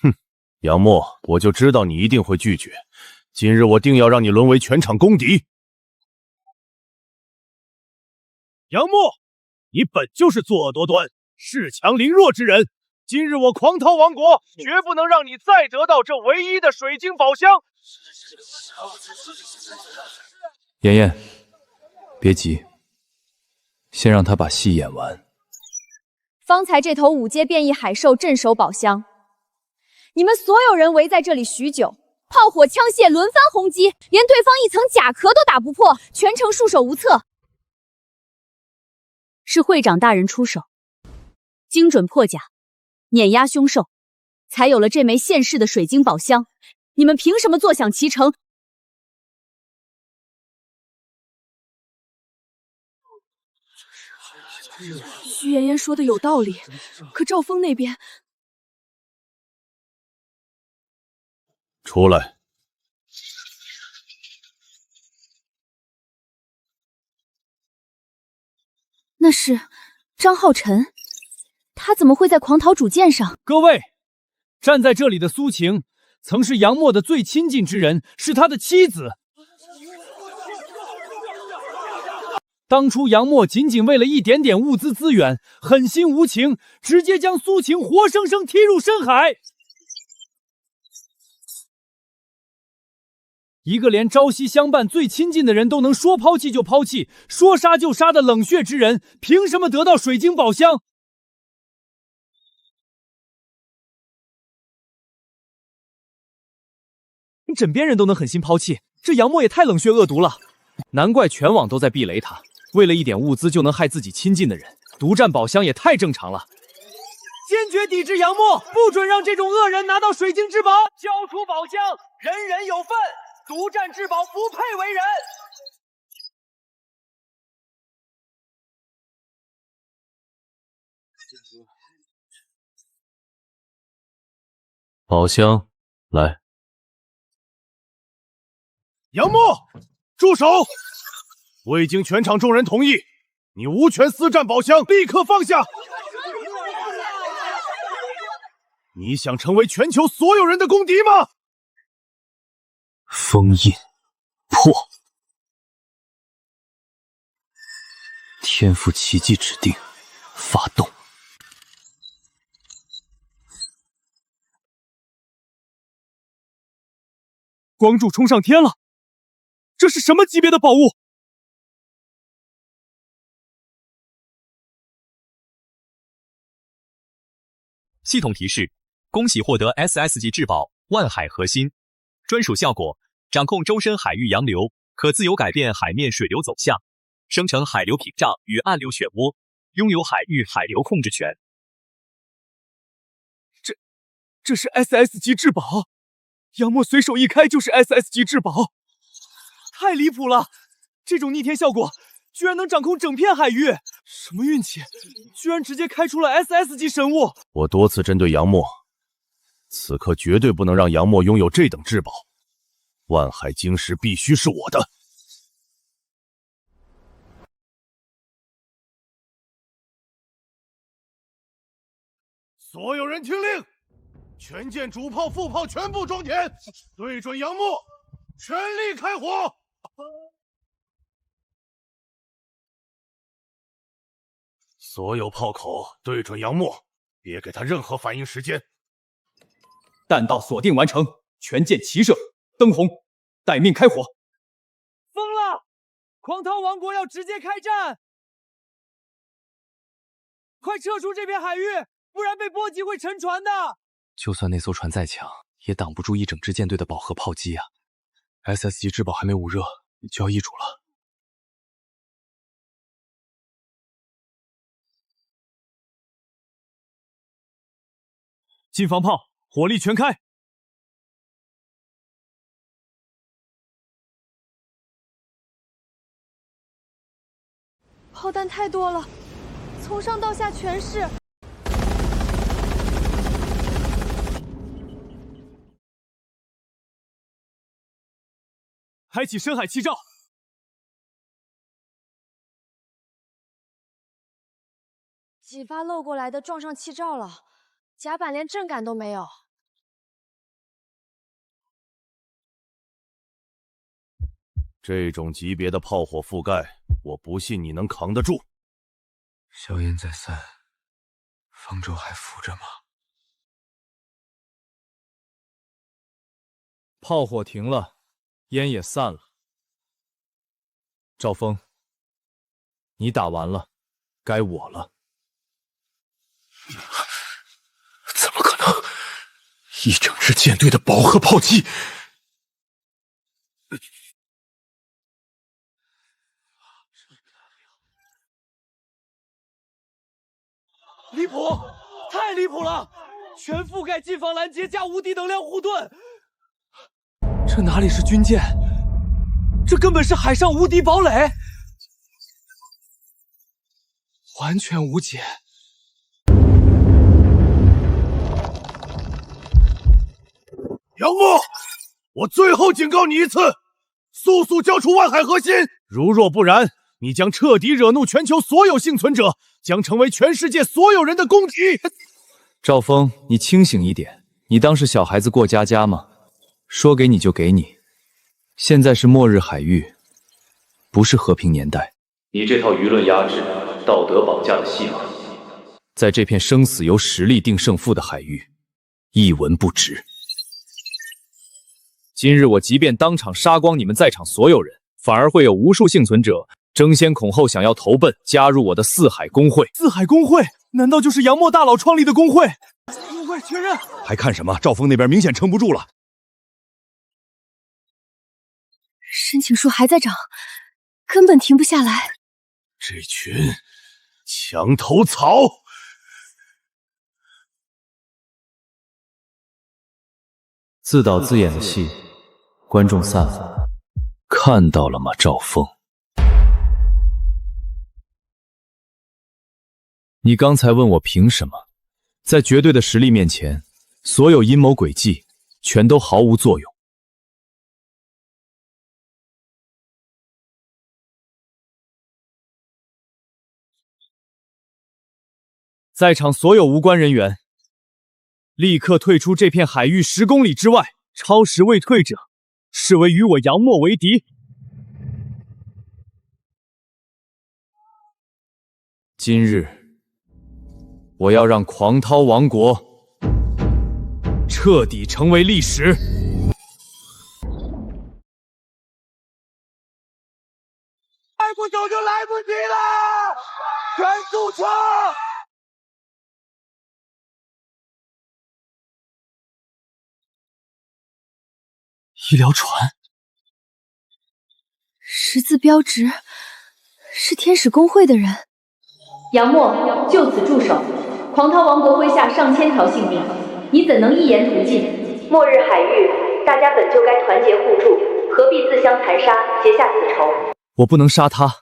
哼，杨默，我就知道你一定会拒绝。今日我定要让你沦为全场公敌。杨默，你本就是作恶多端、恃强凌弱之人，今日我狂涛王国绝不能让你再得到这唯一的水晶宝箱。妍妍，别急，先让他把戏演完。方才这头5阶变异海兽镇守宝箱，你们所有人围在这里许久，炮火枪械轮番轰击，连对方一层甲壳都打不破，全程束手无策。是会长大人出手，精准破甲，碾压凶兽，才有了这枚现世的水晶宝箱。你们凭什么坐享其成？徐妍妍说的有道理，可赵峰那边……出来！那是张浩辰，他怎么会在狂涛主舰上？各位，站在这里的苏晴，曾是杨默的最亲近之人，是他的妻子。当初杨默仅仅为了一点点物资资源，狠心无情，直接将苏晴活生生踢入深海。一个连朝夕相伴最亲近的人都能说抛弃就抛弃，说杀就杀的冷血之人，凭什么得到水晶宝箱？连枕边人都能狠心抛弃，这杨默也太冷血恶毒了。难怪全网都在避雷他，为了一点物资就能害自己亲近的人，独占宝箱也太正常了。坚决抵制杨默，不准让这种恶人拿到水晶至宝！交出宝箱，人人有份，独占至宝不配为人！宝箱，来。杨默，住手！我已经全场众人同意，你无权私占宝箱，立刻放下！你想成为全球所有人的公敌吗？封印破，天赋奇迹指定，发动。光柱冲上天了，这是什么级别的宝物？系统提示：恭喜获得 SS 级至宝万海核心，专属效果：掌控周身海域洋流，可自由改变海面水流走向，生成海流屏障与暗流漩涡，拥有海域海流控制权。这是 SS 级至宝，杨默随手一开就是 SS 级至宝，太离谱了！这种逆天效果居然能掌控整片海域，什么运气？居然直接开出了 SS 级神物！我多次针对杨默，此刻绝对不能让杨默拥有这等至宝。万海晶石必须是我的。所有人听令，全舰主炮、副炮全部装填，对准杨默，全力开火！所有炮口对准杨默，别给他任何反应时间。弹道锁定完成，全舰齐射，灯红，待命开火。疯了！狂涛王国要直接开战，快撤出这片海域，不然被波及会沉船的。就算那艘船再强，也挡不住一整支舰队的饱和炮击啊 ！SS 级至宝还没捂热，就要易主了。近防炮火力全开！炮弹太多了，从上到下全是。开启深海气罩。几发漏过来的撞上气罩了，甲板连震感都没有。这种级别的炮火覆盖，我不信你能扛得住。硝烟在散，方舟还浮着吗？炮火停了，烟也散了。赵峰，你打完了，该我了。怎么可能？一整支舰队的饱和炮击！离谱，太离谱了！全覆盖近防拦截加无敌能量护盾，这哪里是军舰？这根本是海上无敌堡垒，完全无解。杨默，我最后警告你一次，速速交出万海核心！如若不然，你将彻底惹怒全球所有幸存者，将成为全世界所有人的公敌。赵峰，你清醒一点，你当是小孩子过家家吗？说给你就给你。现在是末日海域，不是和平年代。你这套舆论压制、道德绑架的戏码，在这片生死由实力定胜负的海域，一文不值。今日我即便当场杀光你们在场所有人，反而会有无数幸存者争先恐后想要投奔加入我的四海公会。四海公会难道就是杨墨大佬创立的公会？公会确认。还看什么？赵峰那边明显撑不住了。申请数还在涨，根本停不下来。这群墙头草！自导自演的戏，观众散了。看到了吗，赵峰？你刚才问我凭什么？在绝对的实力面前，所有阴谋诡计全都毫无作用。在场所有无关人员，立刻退出这片海域10公里之外，超时未退者，视为与我杨墨为敌。今日，我要让狂涛王国彻底成为历史。再不走就来不及了，全速冲！医疗船，十字标志是天使公会的人。杨墨，就此住手！狂涛王国麾下上千条性命，你怎能一言屠尽？末日海域，大家本就该团结互助，何必自相残杀，结下此仇？我不能杀他，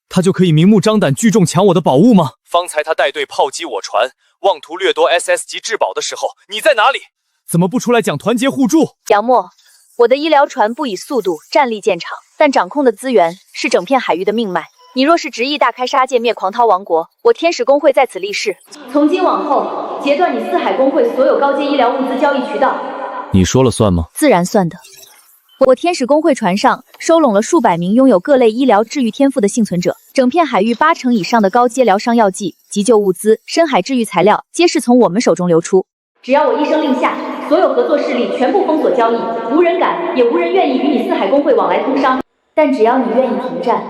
他就可以明目张胆聚众抢我的宝物吗？方才他带队炮击我船，妄图掠夺 SS 级至宝的时候，你在哪里？怎么不出来讲团结互助？杨墨，我的医疗船不以速度、战力见长，但掌控的资源是整片海域的命脉。你若是执意大开杀戒灭狂涛王国，我天使公会在此立誓，从今往后截断你四海公会所有高阶医疗物资交易渠道。你说了算吗？自然算的。我天使公会船上收拢了数百名拥有各类医疗治愈天赋的幸存者，整片海域80%以上的高阶疗伤药剂、急救物资、深海治愈材料，皆是从我们手中流出。只要我一声令下，所有合作势力全部封锁交易，无人敢也无人愿意与你四海公会往来通商。但只要你愿意停战，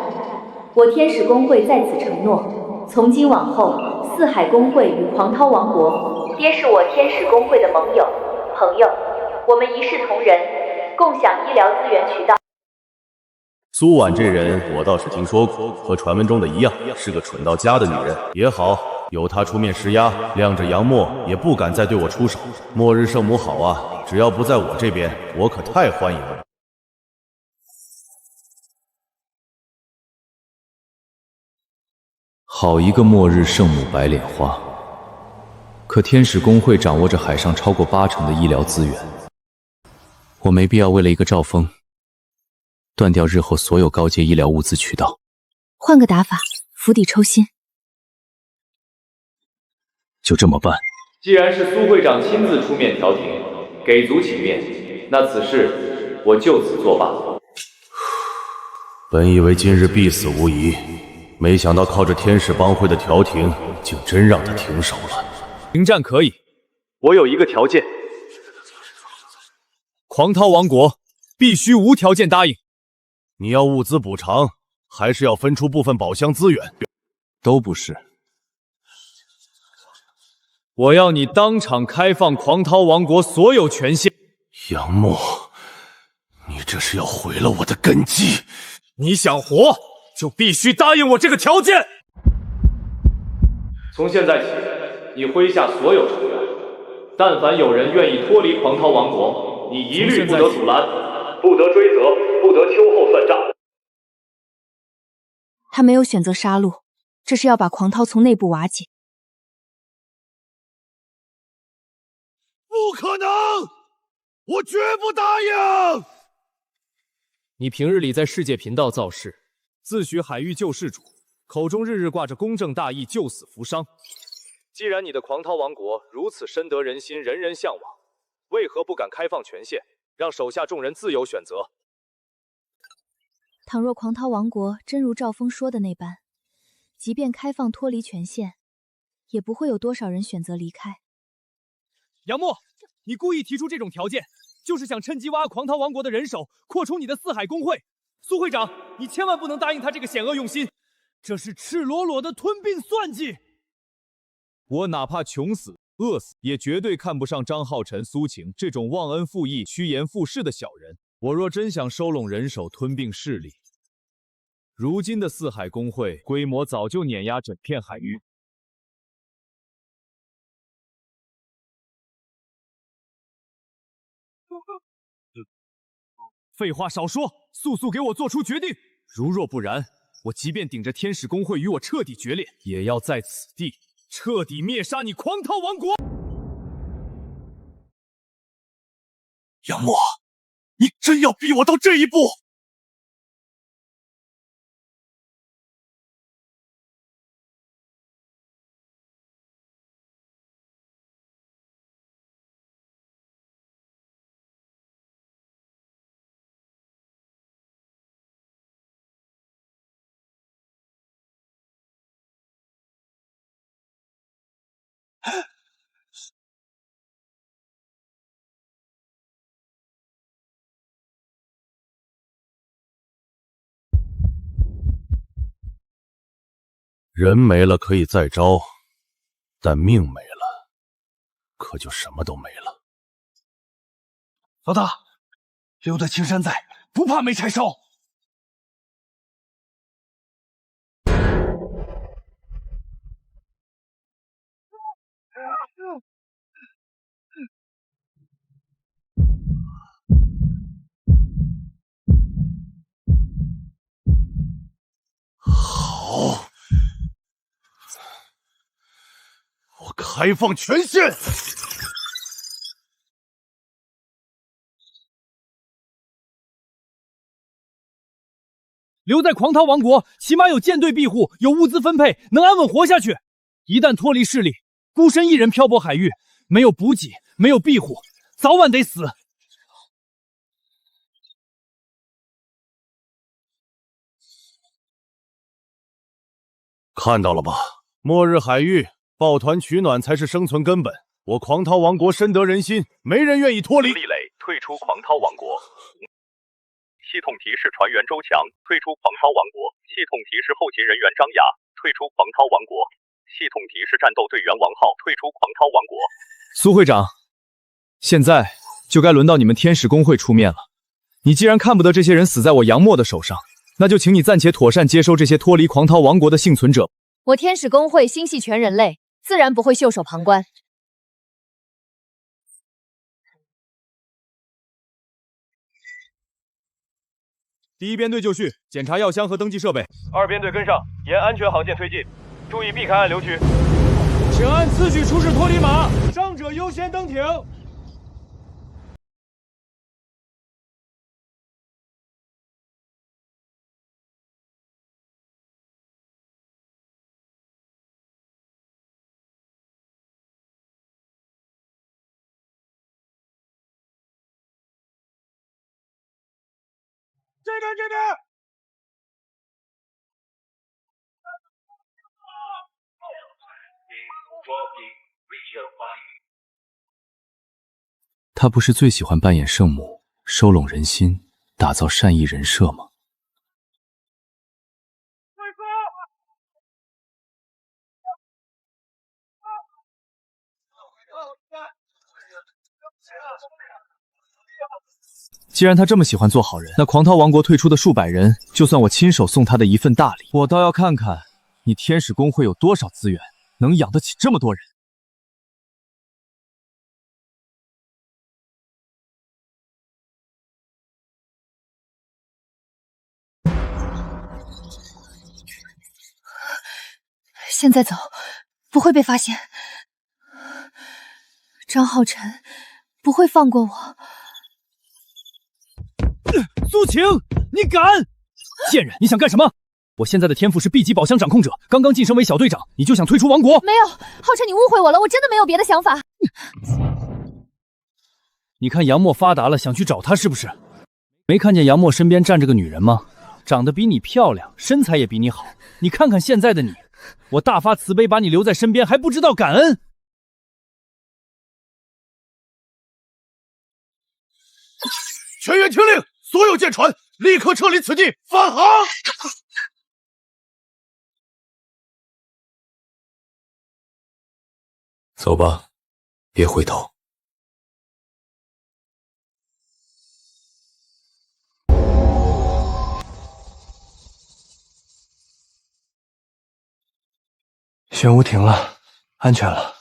我天使公会在此承诺，从今往后，四海公会与狂涛王国皆是我天使公会的盟友、朋友，我们一视同仁，共享医疗资源渠道。苏婉这人，我倒是听说过，和传闻中的一样，是个蠢到家的女人。也好，有她出面施压，谅着杨墨也不敢再对我出手。末日圣母好啊，只要不在我这边，我可太欢迎了。好一个末日圣母白莲花！可天使公会掌握着海上超过80%的医疗资源，我没必要为了一个赵峰，断掉日后所有高阶医疗物资渠道。换个打法，釜底抽薪。就这么办。既然是苏会长亲自出面调停，给足情面，那此事我就此作罢。本以为今日必死无疑，没想到靠着天使帮会的调停，竟真让他停手了。停战可以，我有一个条件。狂涛王国必须无条件答应。你要物资补偿，还是要分出部分宝箱资源？都不是。我要你当场开放狂涛王国所有权限。杨墨，你这是要毁了我的根基！你想活，就必须答应我这个条件。从现在起，你麾下所有成员，但凡有人愿意脱离狂涛王国，你一律不得阻拦，不得追责，不得秋后算账。他没有选择杀戮，这是要把狂涛从内部瓦解。不可能！我绝不答应！你平日里在世界频道造势，自诩海域救世主，口中日日挂着公正大义、救死扶伤。既然你的狂涛王国如此深得人心，人人向往，为何不敢开放权限，让手下众人自由选择？倘若狂涛王国真如赵峰说的那般，即便开放脱离权限，也不会有多少人选择离开。杨默，你故意提出这种条件，就是想趁机挖狂涛王国的人手，扩充你的四海公会。苏会长，你千万不能答应他这个险恶用心，这是赤裸裸的吞并算计。我哪怕穷死、饿死，也绝对看不上张浩辰、苏晴这种忘恩负义、趋炎附势的小人。我若真想收拢人手、吞并势力，如今的四海公会规模早就碾压整片海域。废话少说，速速给我做出决定！如若不然，我即便顶着天使公会与我彻底决裂，也要在此地彻底灭杀你狂涛王国！杨默，你真要逼我到这一步？人没了可以再招，但命没了，可就什么都没了。老大，留得青山在，不怕没柴烧。好，我开放权限。留在狂涛王国，起码有舰队庇护，有物资分配，能安稳活下去。一旦脱离势力，孤身一人漂泊海域，没有补给，没有庇护，早晚得死。看到了吧，末日海域抱团取暖才是生存根本。我狂涛王国深得人心，没人愿意脱离。厉磊退出狂涛王国。系统提示：船员周强退出狂涛王国。系统提示：后勤人员张雅退出狂涛王国。系统提示：战斗队员王浩退出狂涛王国。苏会长，现在就该轮到你们天使公会出面了。你既然看不得这些人死在我杨默的手上，那就请你暂且妥善接收这些脱离狂涛王国的幸存者。我天使公会心系全人类，自然不会袖手旁观。第一编队就绪，检查药箱和登记设备。二编队跟上，沿安全航线推进，注意避开暗流区。请按次序出示脱离码，伤者优先登艇。这边！他不是最喜欢扮演圣母，收拢人心，打造善意人设吗？既然他这么喜欢做好人，那狂涛王国退出的数百人，就算我亲手送他的一份大礼。我倒要看看你天使公会有多少资源，能养得起这么多人。现在走，不会被发现。张浩辰不会放过我。苏晴，你敢！贱人，你想干什么？我现在的天赋是 B 级宝箱掌控者，刚刚晋升为小队长，你就想退出王国？没有，浩辰，你误会我了，我真的没有别的想法。你看杨默发达了，想去找他是不是？没看见杨默身边站着个女人吗？长得比你漂亮，身材也比你好。你看看现在的你，我大发慈悲把你留在身边，还不知道感恩。全员听令，所有舰船立刻撤离此地，返航！走吧，别回头。玄武停了，安全了。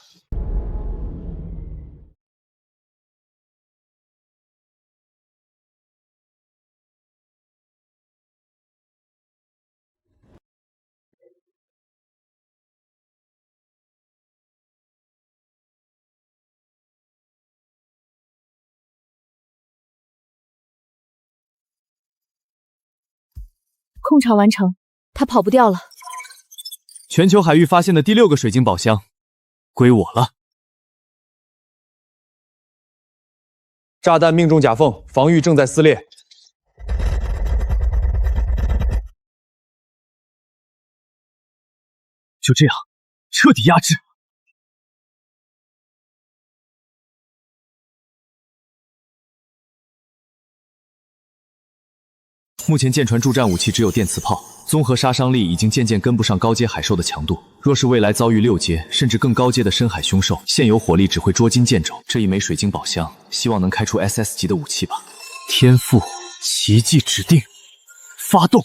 控场完成，他跑不掉了。全球海域发现的第6个水晶宝箱，归我了。炸弹命中甲缝，防御正在撕裂。就这样，彻底压制。目前舰船助战武器只有电磁炮，综合杀伤力已经渐渐跟不上高阶海兽的强度。若是未来遭遇6阶甚至更高阶的深海凶兽，现有火力只会捉襟见肘。这一枚水晶宝箱，希望能开出 SS 级的武器吧。天赋奇迹指定，发动！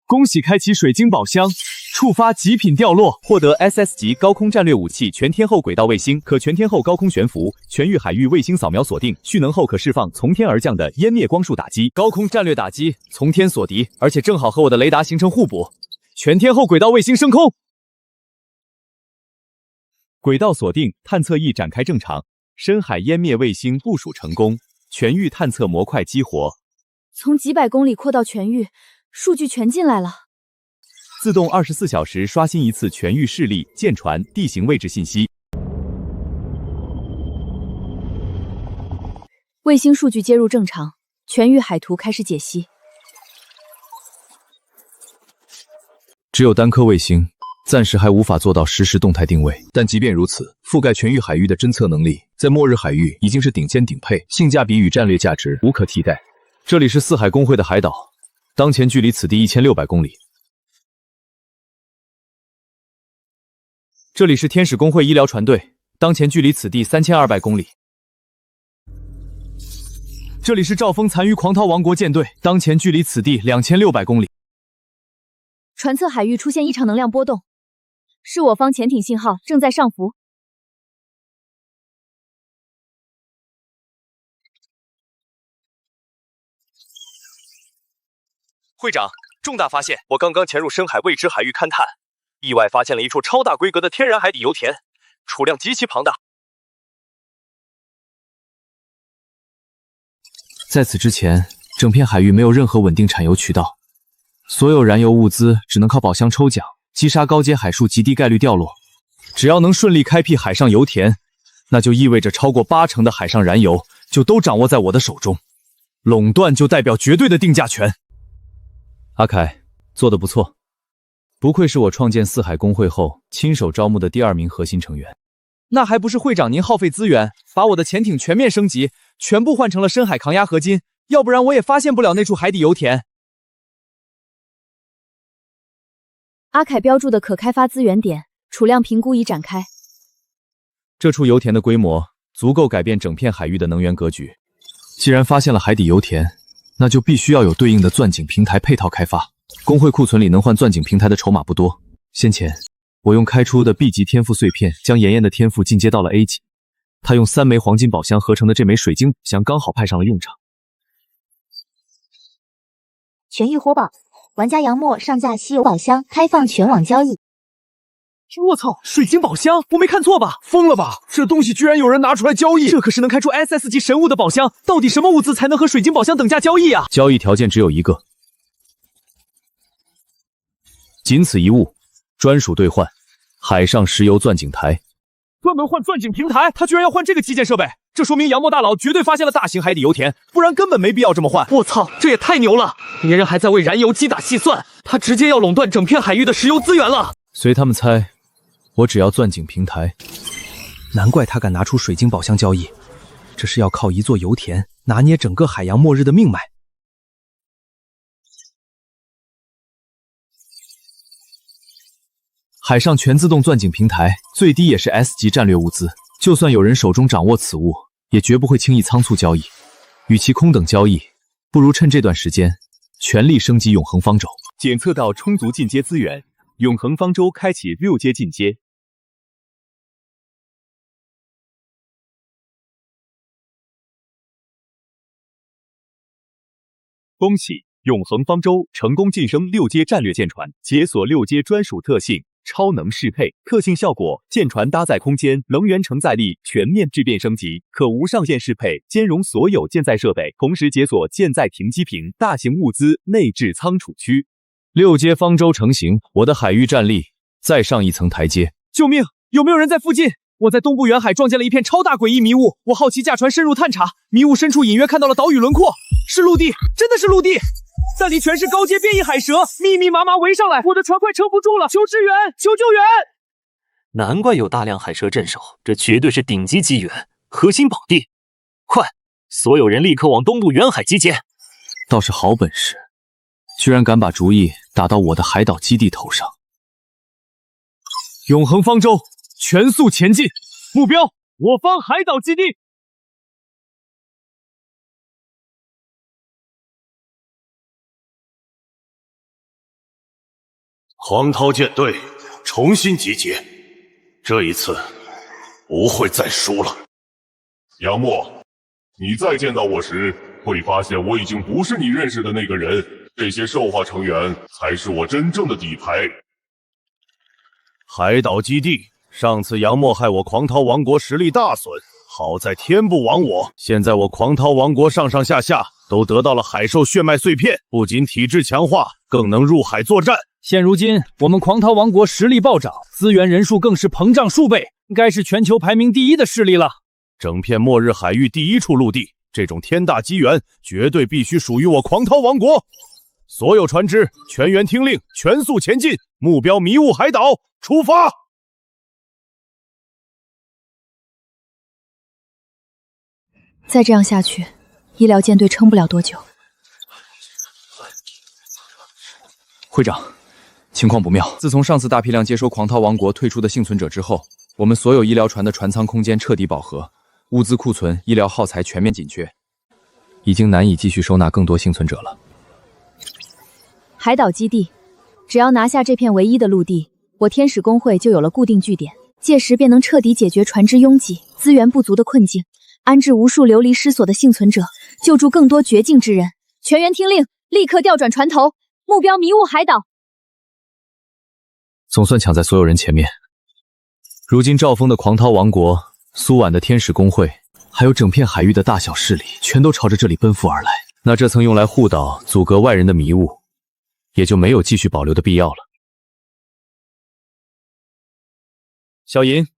恭喜开启水晶宝箱，触发极品掉落，获得 SS 级高空战略武器全天候轨道卫星，可全天候高空悬浮，全域海域卫星扫描锁定，蓄能后可释放从天而降的湮灭光束打击。高空战略打击，从天锁敌，而且正好和我的雷达形成互补。全天候轨道卫星升空，轨道锁定，探测翼展开正常，深海湮灭卫星部署成功，全域探测模块激活。从几百公里扩到全域，数据全进来了。自动24小时刷新一次全域视力、舰船、地形位置信息。卫星数据接入正常，全域海图开始解析。只有单颗卫星，暂时还无法做到实时动态定位。但即便如此，覆盖全域海域的侦测能力，在末日海域已经是顶尖顶配，性价比与战略价值无可替代。这里是四海公会的海岛，当前距离此地1600公里。这里是天使公会医疗船队，当前距离此地3200公里。这里是兆丰残余狂涛王国舰队，当前距离此地2600公里。船侧海域出现异常能量波动，是我方潜艇信号正在上浮。会长，重大发现！我刚刚潜入深海未知海域勘探，意外发现了一处超大规格的天然海底油田，储量极其庞大。在此之前，整片海域没有任何稳定产油渠道，所有燃油物资只能靠宝箱抽奖，击杀高阶海兽极低概率掉落。只要能顺利开辟海上油田，那就意味着超过80%的海上燃油就都掌握在我的手中，垄断就代表绝对的定价权。阿凯，做得不错，不愧是我创建四海公会后亲手招募的第2名核心成员。那还不是会长您耗费资源，把我的潜艇全面升级，全部换成了深海抗压合金，要不然我也发现不了那处海底油田。阿凯标注的可开发资源点，储量评估已展开。这处油田的规模足够改变整片海域的能源格局。既然发现了海底油田，那就必须要有对应的钻井平台配套开发。工会库存里能换钻井平台的筹码不多，先前我用开出的 B 级天赋碎片将妍妍的天赋进阶到了 A 级，他用3枚黄金宝箱合成的这枚水晶宝箱刚好派上了用场。全域活宝，玩家杨默上架稀有宝箱，开放全网交易。我操，水晶宝箱，我没看错吧？疯了吧？这东西居然有人拿出来交易，这可是能开出 SS 级神物的宝箱，到底什么物资才能和水晶宝箱等价交易啊？交易条件只有一个，仅此一物，专属兑换，海上石油钻井台。专门换钻井平台，他居然要换这个基建设备，这说明杨墨大佬绝对发现了大型海底油田，不然根本没必要这么换。我操，这也太牛了！别人还在为燃油精打细算，他直接要垄断整片海域的石油资源了。随他们猜，我只要钻井平台。难怪他敢拿出水晶宝箱交易，这是要靠一座油田拿捏整个海洋末日的命脉。海上全自动钻井平台，最低也是 S 级战略物资。就算有人手中掌握此物，也绝不会轻易仓促交易。与其空等交易，不如趁这段时间全力升级永恒方舟。检测到充足进阶资源，永恒方舟开启6阶进阶。恭喜！永恒方舟成功晋升6阶战略舰船，解锁6阶专属特性。超能适配特性效果：舰船搭载空间能源承载力全面质变升级，可无上限适配，兼容所有舰载设备，同时解锁舰载停机坪、大型物资内置仓储区。6阶方舟成型，我的海域战力再上一层台阶。救命！有没有人在附近？我在东部远海撞见了一片超大诡异迷雾，我好奇驾船深入探查，迷雾深处隐约看到了岛屿轮廓，是陆地，真的是陆地！那里全是高阶变异海蛇，密密麻麻围上来，我的船快撑不住了，求支援，求救援！难怪有大量海蛇镇守，这绝对是顶级机缘，核心宝地！快，所有人立刻往东部远海集结！倒是好本事，居然敢把主意打到我的海岛基地头上！永恒方舟，全速前进，目标我方海岛基地。黄涛舰队重新集结，这一次不会再输了。杨墨，你再见到我时，会发现我已经不是你认识的那个人，这些兽化成员才是我真正的底牌。海岛基地，上次杨墨害我狂涛王国实力大损，好在天不亡我，现在我狂涛王国上上下下都得到了海兽血脉碎片，不仅体质强化，更能入海作战。现如今，我们狂涛王国实力暴涨，资源人数更是膨胀数倍，该是全球排名第1的势力了。整片末日海域第1处陆地，这种天大机缘，绝对必须属于我狂涛王国。所有船只全员听令，全速前进，目标迷雾海岛，出发！再这样下去，医疗舰队撑不了多久。会长，情况不妙。自从上次大批量接收狂涛王国退出的幸存者之后，我们所有医疗船的船舱空间彻底饱和，物资库存、医疗耗材全面紧缺，已经难以继续收纳更多幸存者了。海岛基地，只要拿下这片唯一的陆地，我天使公会就有了固定据点，届时便能彻底解决船只拥挤、资源不足的困境，安置无数流离失所的幸存者，救助更多绝境之人。全员听令，立刻调转船头，目标迷雾海岛。总算抢在所有人前面。如今兆丰的狂涛王国、苏婉的天使公会，还有整片海域的大小势力，全都朝着这里奔赴而来。那这层用来护岛、阻隔外人的迷雾，也就没有继续保留的必要了。小银，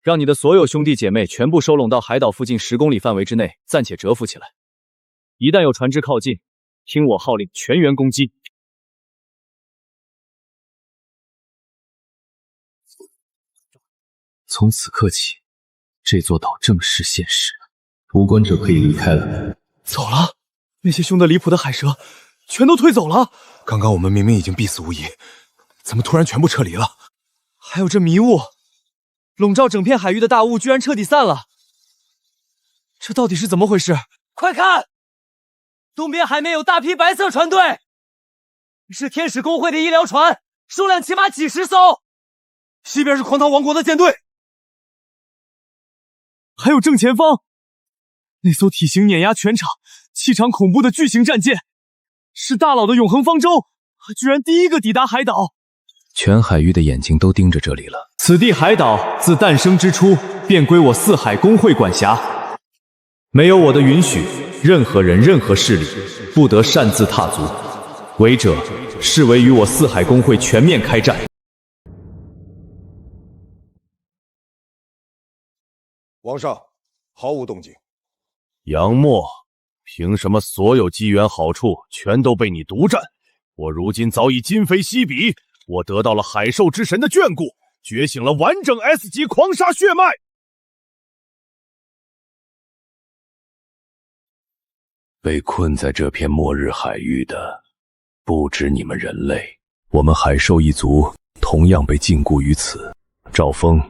让你的所有兄弟姐妹全部收拢到海岛附近10公里范围之内，暂且蛰伏起来。一旦有船只靠近，听我号令，全员攻击！从此刻起，这座岛正式现世，无关者可以离开了。走了，那些凶得离谱的海蛇全都退走了。刚刚我们明明已经必死无疑，怎么突然全部撤离了？还有这迷雾，笼罩整片海域的大雾居然彻底散了，这到底是怎么回事？快看，东边海面有大批白色船队，是天使公会的医疗船，数量起码几10艘。西边是狂涛王国的舰队，还有正前方那艘体型碾压全场、气场恐怖的巨型战舰，是大佬的永恒方舟，居然第一个抵达海岛。全海域的眼睛都盯着这里了。此地海岛自诞生之初便归我四海公会管辖，没有我的允许，任何人、任何势力不得擅自踏足，违者视为与我四海公会全面开战。王上，毫无动静。杨默，凭什么所有机缘好处全都被你独占？我如今早已今非昔比，我得到了海兽之神的眷顾，觉醒了完整 S 级狂杀血脉。被困在这片末日海域的，不止你们人类，我们海兽一族同样被禁锢于此。赵峰，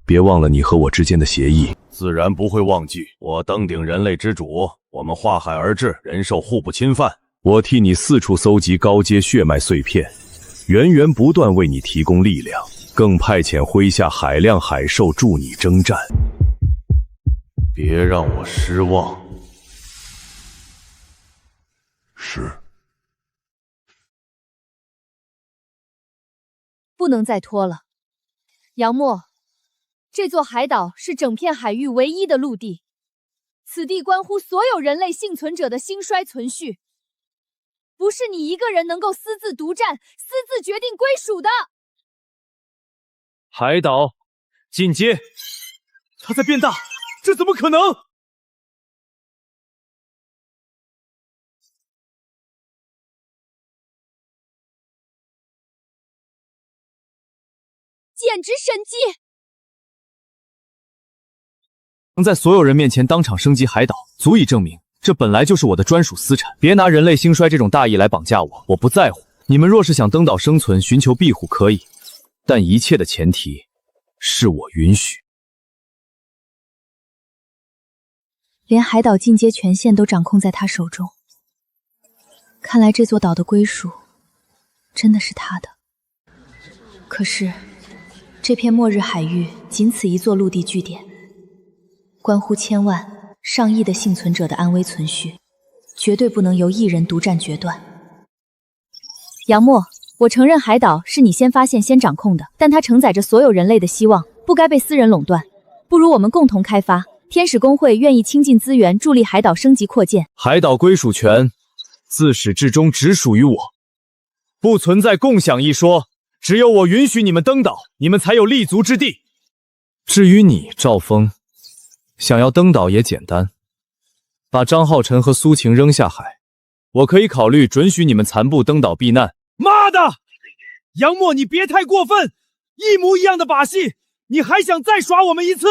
别忘了你和我之间的协议。自然不会忘记，我登顶人类之主，我们划海而治，人兽互不侵犯。我替你四处搜集高阶血脉碎片，源源不断为你提供力量，更派遣麾下海量海兽助你征战。别让我失望。是。不能再拖了。杨默，这座海岛是整片海域唯一的陆地，此地关乎所有人类幸存者的兴衰存续，不是你一个人能够私自独占、私自决定归属的。海岛进阶，它在变大，这怎么可能？简直神迹！能在所有人面前当场升级海岛，足以证明这本来就是我的专属私产。别拿人类兴衰这种大义来绑架我，我不在乎。你们若是想登岛生存，寻求庇护可以，但一切的前提是我允许。连海岛进阶权限都掌控在他手中，看来这座岛的归属真的是他的。可是这片末日海域仅此一座陆地据点，关乎千万上亿的幸存者的安危存续，绝对不能由一人独占决断。杨默，我承认海岛是你先发现先掌控的，但它承载着所有人类的希望，不该被私人垄断。不如我们共同开发。天使公会愿意倾尽资源助力海岛升级扩建。海岛归属权自始至终只属于我，不存在共享一说。只有我允许你们登岛，你们才有立足之地。至于你，赵峰，想要登岛也简单，把张浩辰和苏晴扔下海，我可以考虑准许你们残部登岛避难。妈的，杨默，你别太过分！一模一样的把戏，你还想再耍我们一次？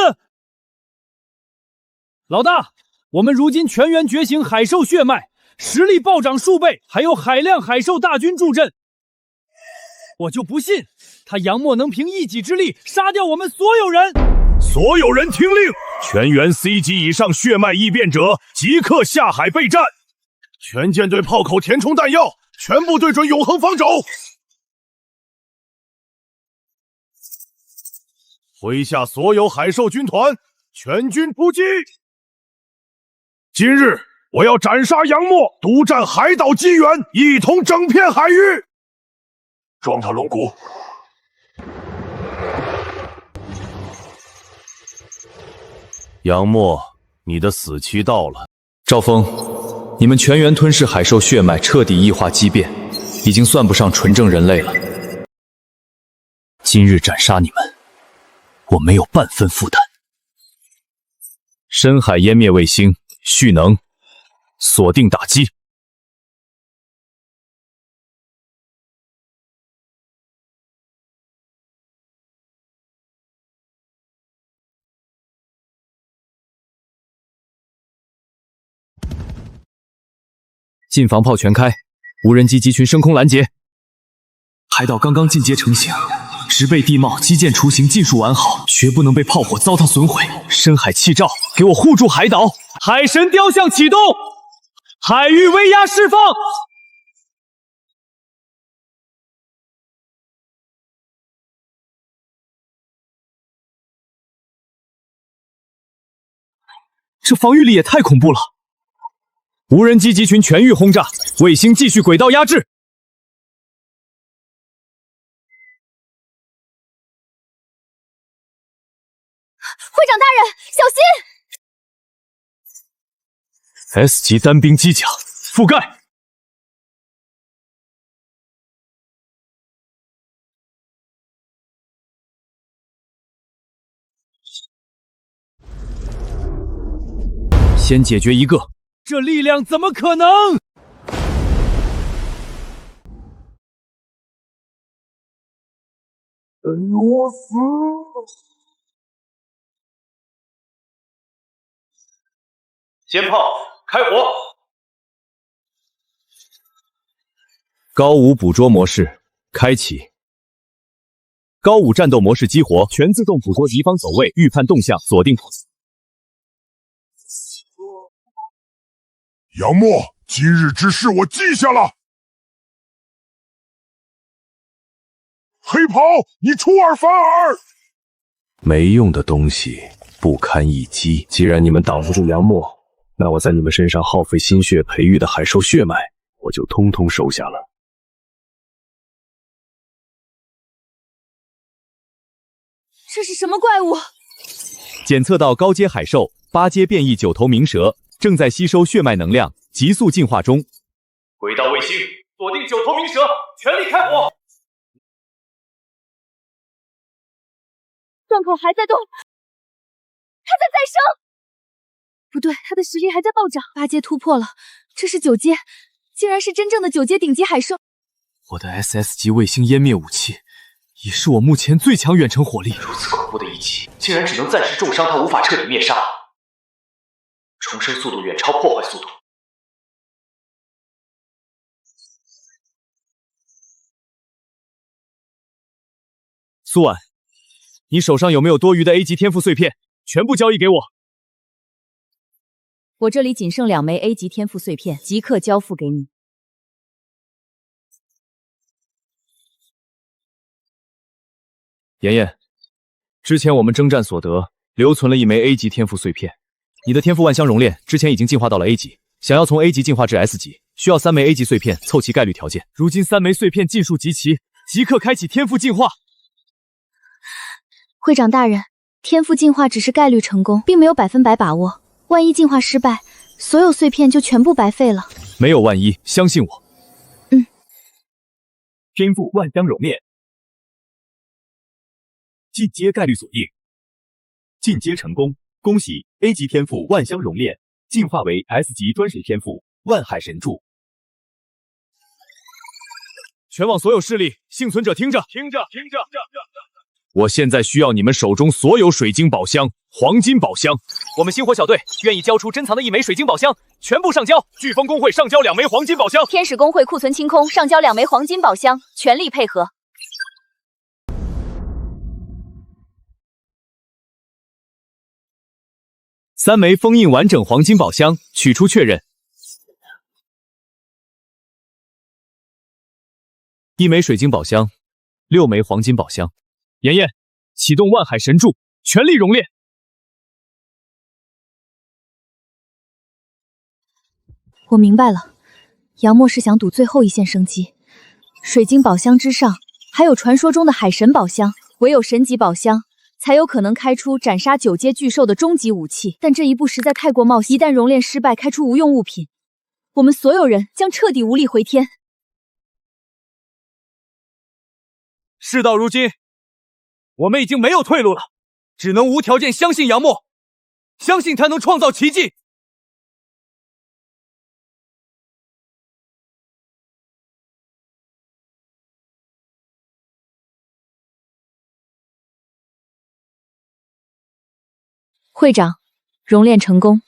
老大，我们如今全员觉醒海兽血脉，实力暴涨数倍，还有海量海兽大军助阵。我就不信他杨默能凭一己之力杀掉我们所有人！所有人听令，全员 C 级以上血脉异变者即刻下海备战，全舰队炮口填充弹药，全部对准永恒方舟。麾下所有海兽军团全军出击！今日我要斩杀杨默，独占海岛机缘，一统整片海域。撞他龙骨！杨默，你的死期到了。赵峰，你们全员吞噬海兽血脉，彻底异化畸变，已经算不上纯正人类了。今日斩杀你们，我没有半分负担。深海湮灭卫星，蓄能，锁定打击。近防炮全开，无人机集群升空拦截。海岛刚刚进阶成型，植被地貌、基建雏形尽数完好，绝不能被炮火糟蹋损毁。深海气罩，给我护住海岛！海神雕像启动，海域威压释放！这防御力也太恐怖了！无人机集群全域轰炸，卫星继续轨道压制。会长大人，小心！ S 级单兵机甲覆盖。先解决一个，这力量怎么可能？我死了！先炮开火！高武捕捉模式开启。高武战斗模式激活，全自动捕捉敌方走位，预判动向，锁定。杨默，今日之事我记下了。黑袍，你出尔反尔！没用的东西，不堪一击。既然你们挡不住梁默，那我在你们身上耗费心血培育的海兽血脉，我就通通收下了。这是什么怪物？检测到高阶海兽8阶变异9头鸣蛇正在吸收血脉能量，急速进化中。轨道卫星锁定9头鸣蛇，全力开火！断口还在动，它在再生。不对，它的实力还在暴涨，8阶突破了，这是9阶，竟然是真正的9阶顶级海兽。我的 SS 级卫星湮灭武器，已是我目前最强远程火力。如此恐怖的一击，竟然只能暂时重伤他，无法彻底灭杀。重生速度远超破坏速度。苏婉，你手上有没有多余的 A 级天赋碎片？全部交易给我。我这里仅剩2枚 A 级天赋碎片，即刻交付给你。妍妍，之前我们征战所得留存了1枚 A 级天赋碎片，你的天赋万香熔炼之前已经进化到了 A 级，想要从 A 级进化至 S 级，需要3枚 A 级碎片凑齐概率条件。如今3枚碎片尽数集齐，即刻开启天赋进化。会长大人，天赋进化只是概率成功，并没有100%把握。万一进化失败，所有碎片就全部白费了。没有万一，相信我。天赋万香熔炼，进阶概率锁定，进阶成功，恭喜 A 级天赋万香熔炼进化为 S 级专属天赋万海神柱。全网所有势力幸存者听着！我现在需要你们手中所有水晶宝箱、黄金宝箱。我们星火小队愿意交出珍藏的1枚水晶宝箱，全部上交。飓风公会上交2枚黄金宝箱。天使公会库存清空，上交2枚黄金宝箱，全力配合。3枚封印完整黄金宝箱，取出确认。1枚水晶宝箱，6枚黄金宝箱。妍妍，启动万海神柱，全力熔炼。我明白了，杨默是想赌最后一线生机。水晶宝箱之上，还有传说中的海神宝箱，唯有神级宝箱才有可能开出斩杀9阶巨兽的终极武器。但这一步实在太过冒险，一旦熔炼失败，开出无用物品，我们所有人将彻底无力回天。事到如今，我们已经没有退路了，只能无条件相信杨默，相信他能创造奇迹。会长，熔炼成功。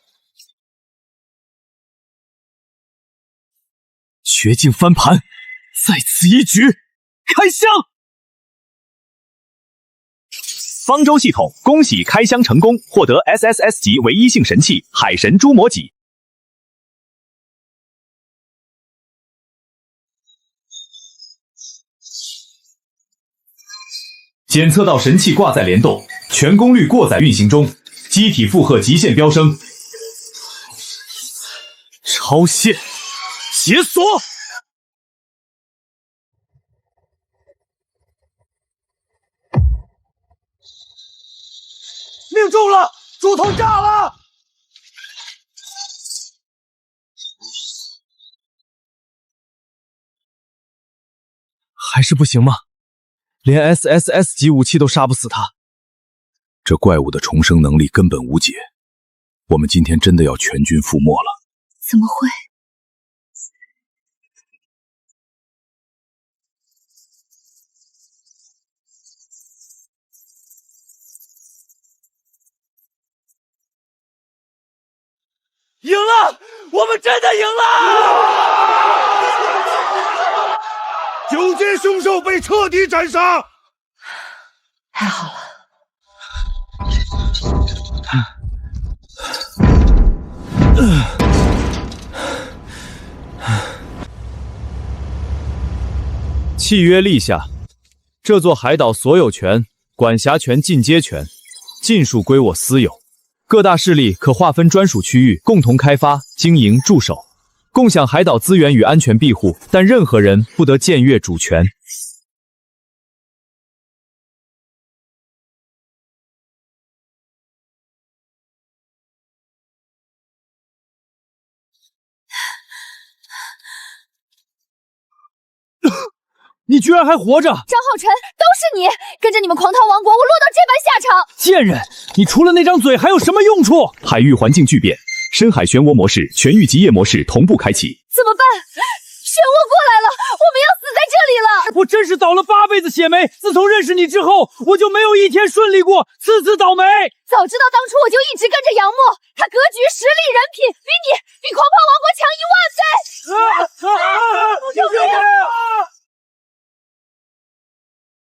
绝境翻盘，在此一举，开箱！方舟系统恭喜开箱成功，获得 SSS 级唯一性神器海神蛛魔戟。检测到神器挂载联动，全功率过载运行中，机体负荷极限飙升。超限解锁！命中了！猪头炸了！还是不行吗？连 SSS 级武器都杀不死他。这怪物的重生能力根本无解，我们今天真的要全军覆没了。怎么会？赢了！我们真的赢了！九阶凶兽被彻底斩杀。太好了。契约立下，这座海岛所有权、管辖权、进阶权，尽数归我私有。各大势力可划分专属区域，共同开发、经营、驻守，共享海岛资源与安全庇护，但任何人不得僭越主权。你居然还活着！张浩辰，都是你！跟着你们狂涛王国，我落到这般下场！贱人，你除了那张嘴还有什么用处？海域环境巨变，深海漩涡模式、全域极夜模式同步开启。怎么办？漩涡过来了，我们要死在这里了！我真是倒了8辈子血霉。自从认识你之后，我就没有一天顺利过，次次倒霉。早知道当初我就一直跟着杨默，他格局、实力、人品比狂暴王国强1万倍！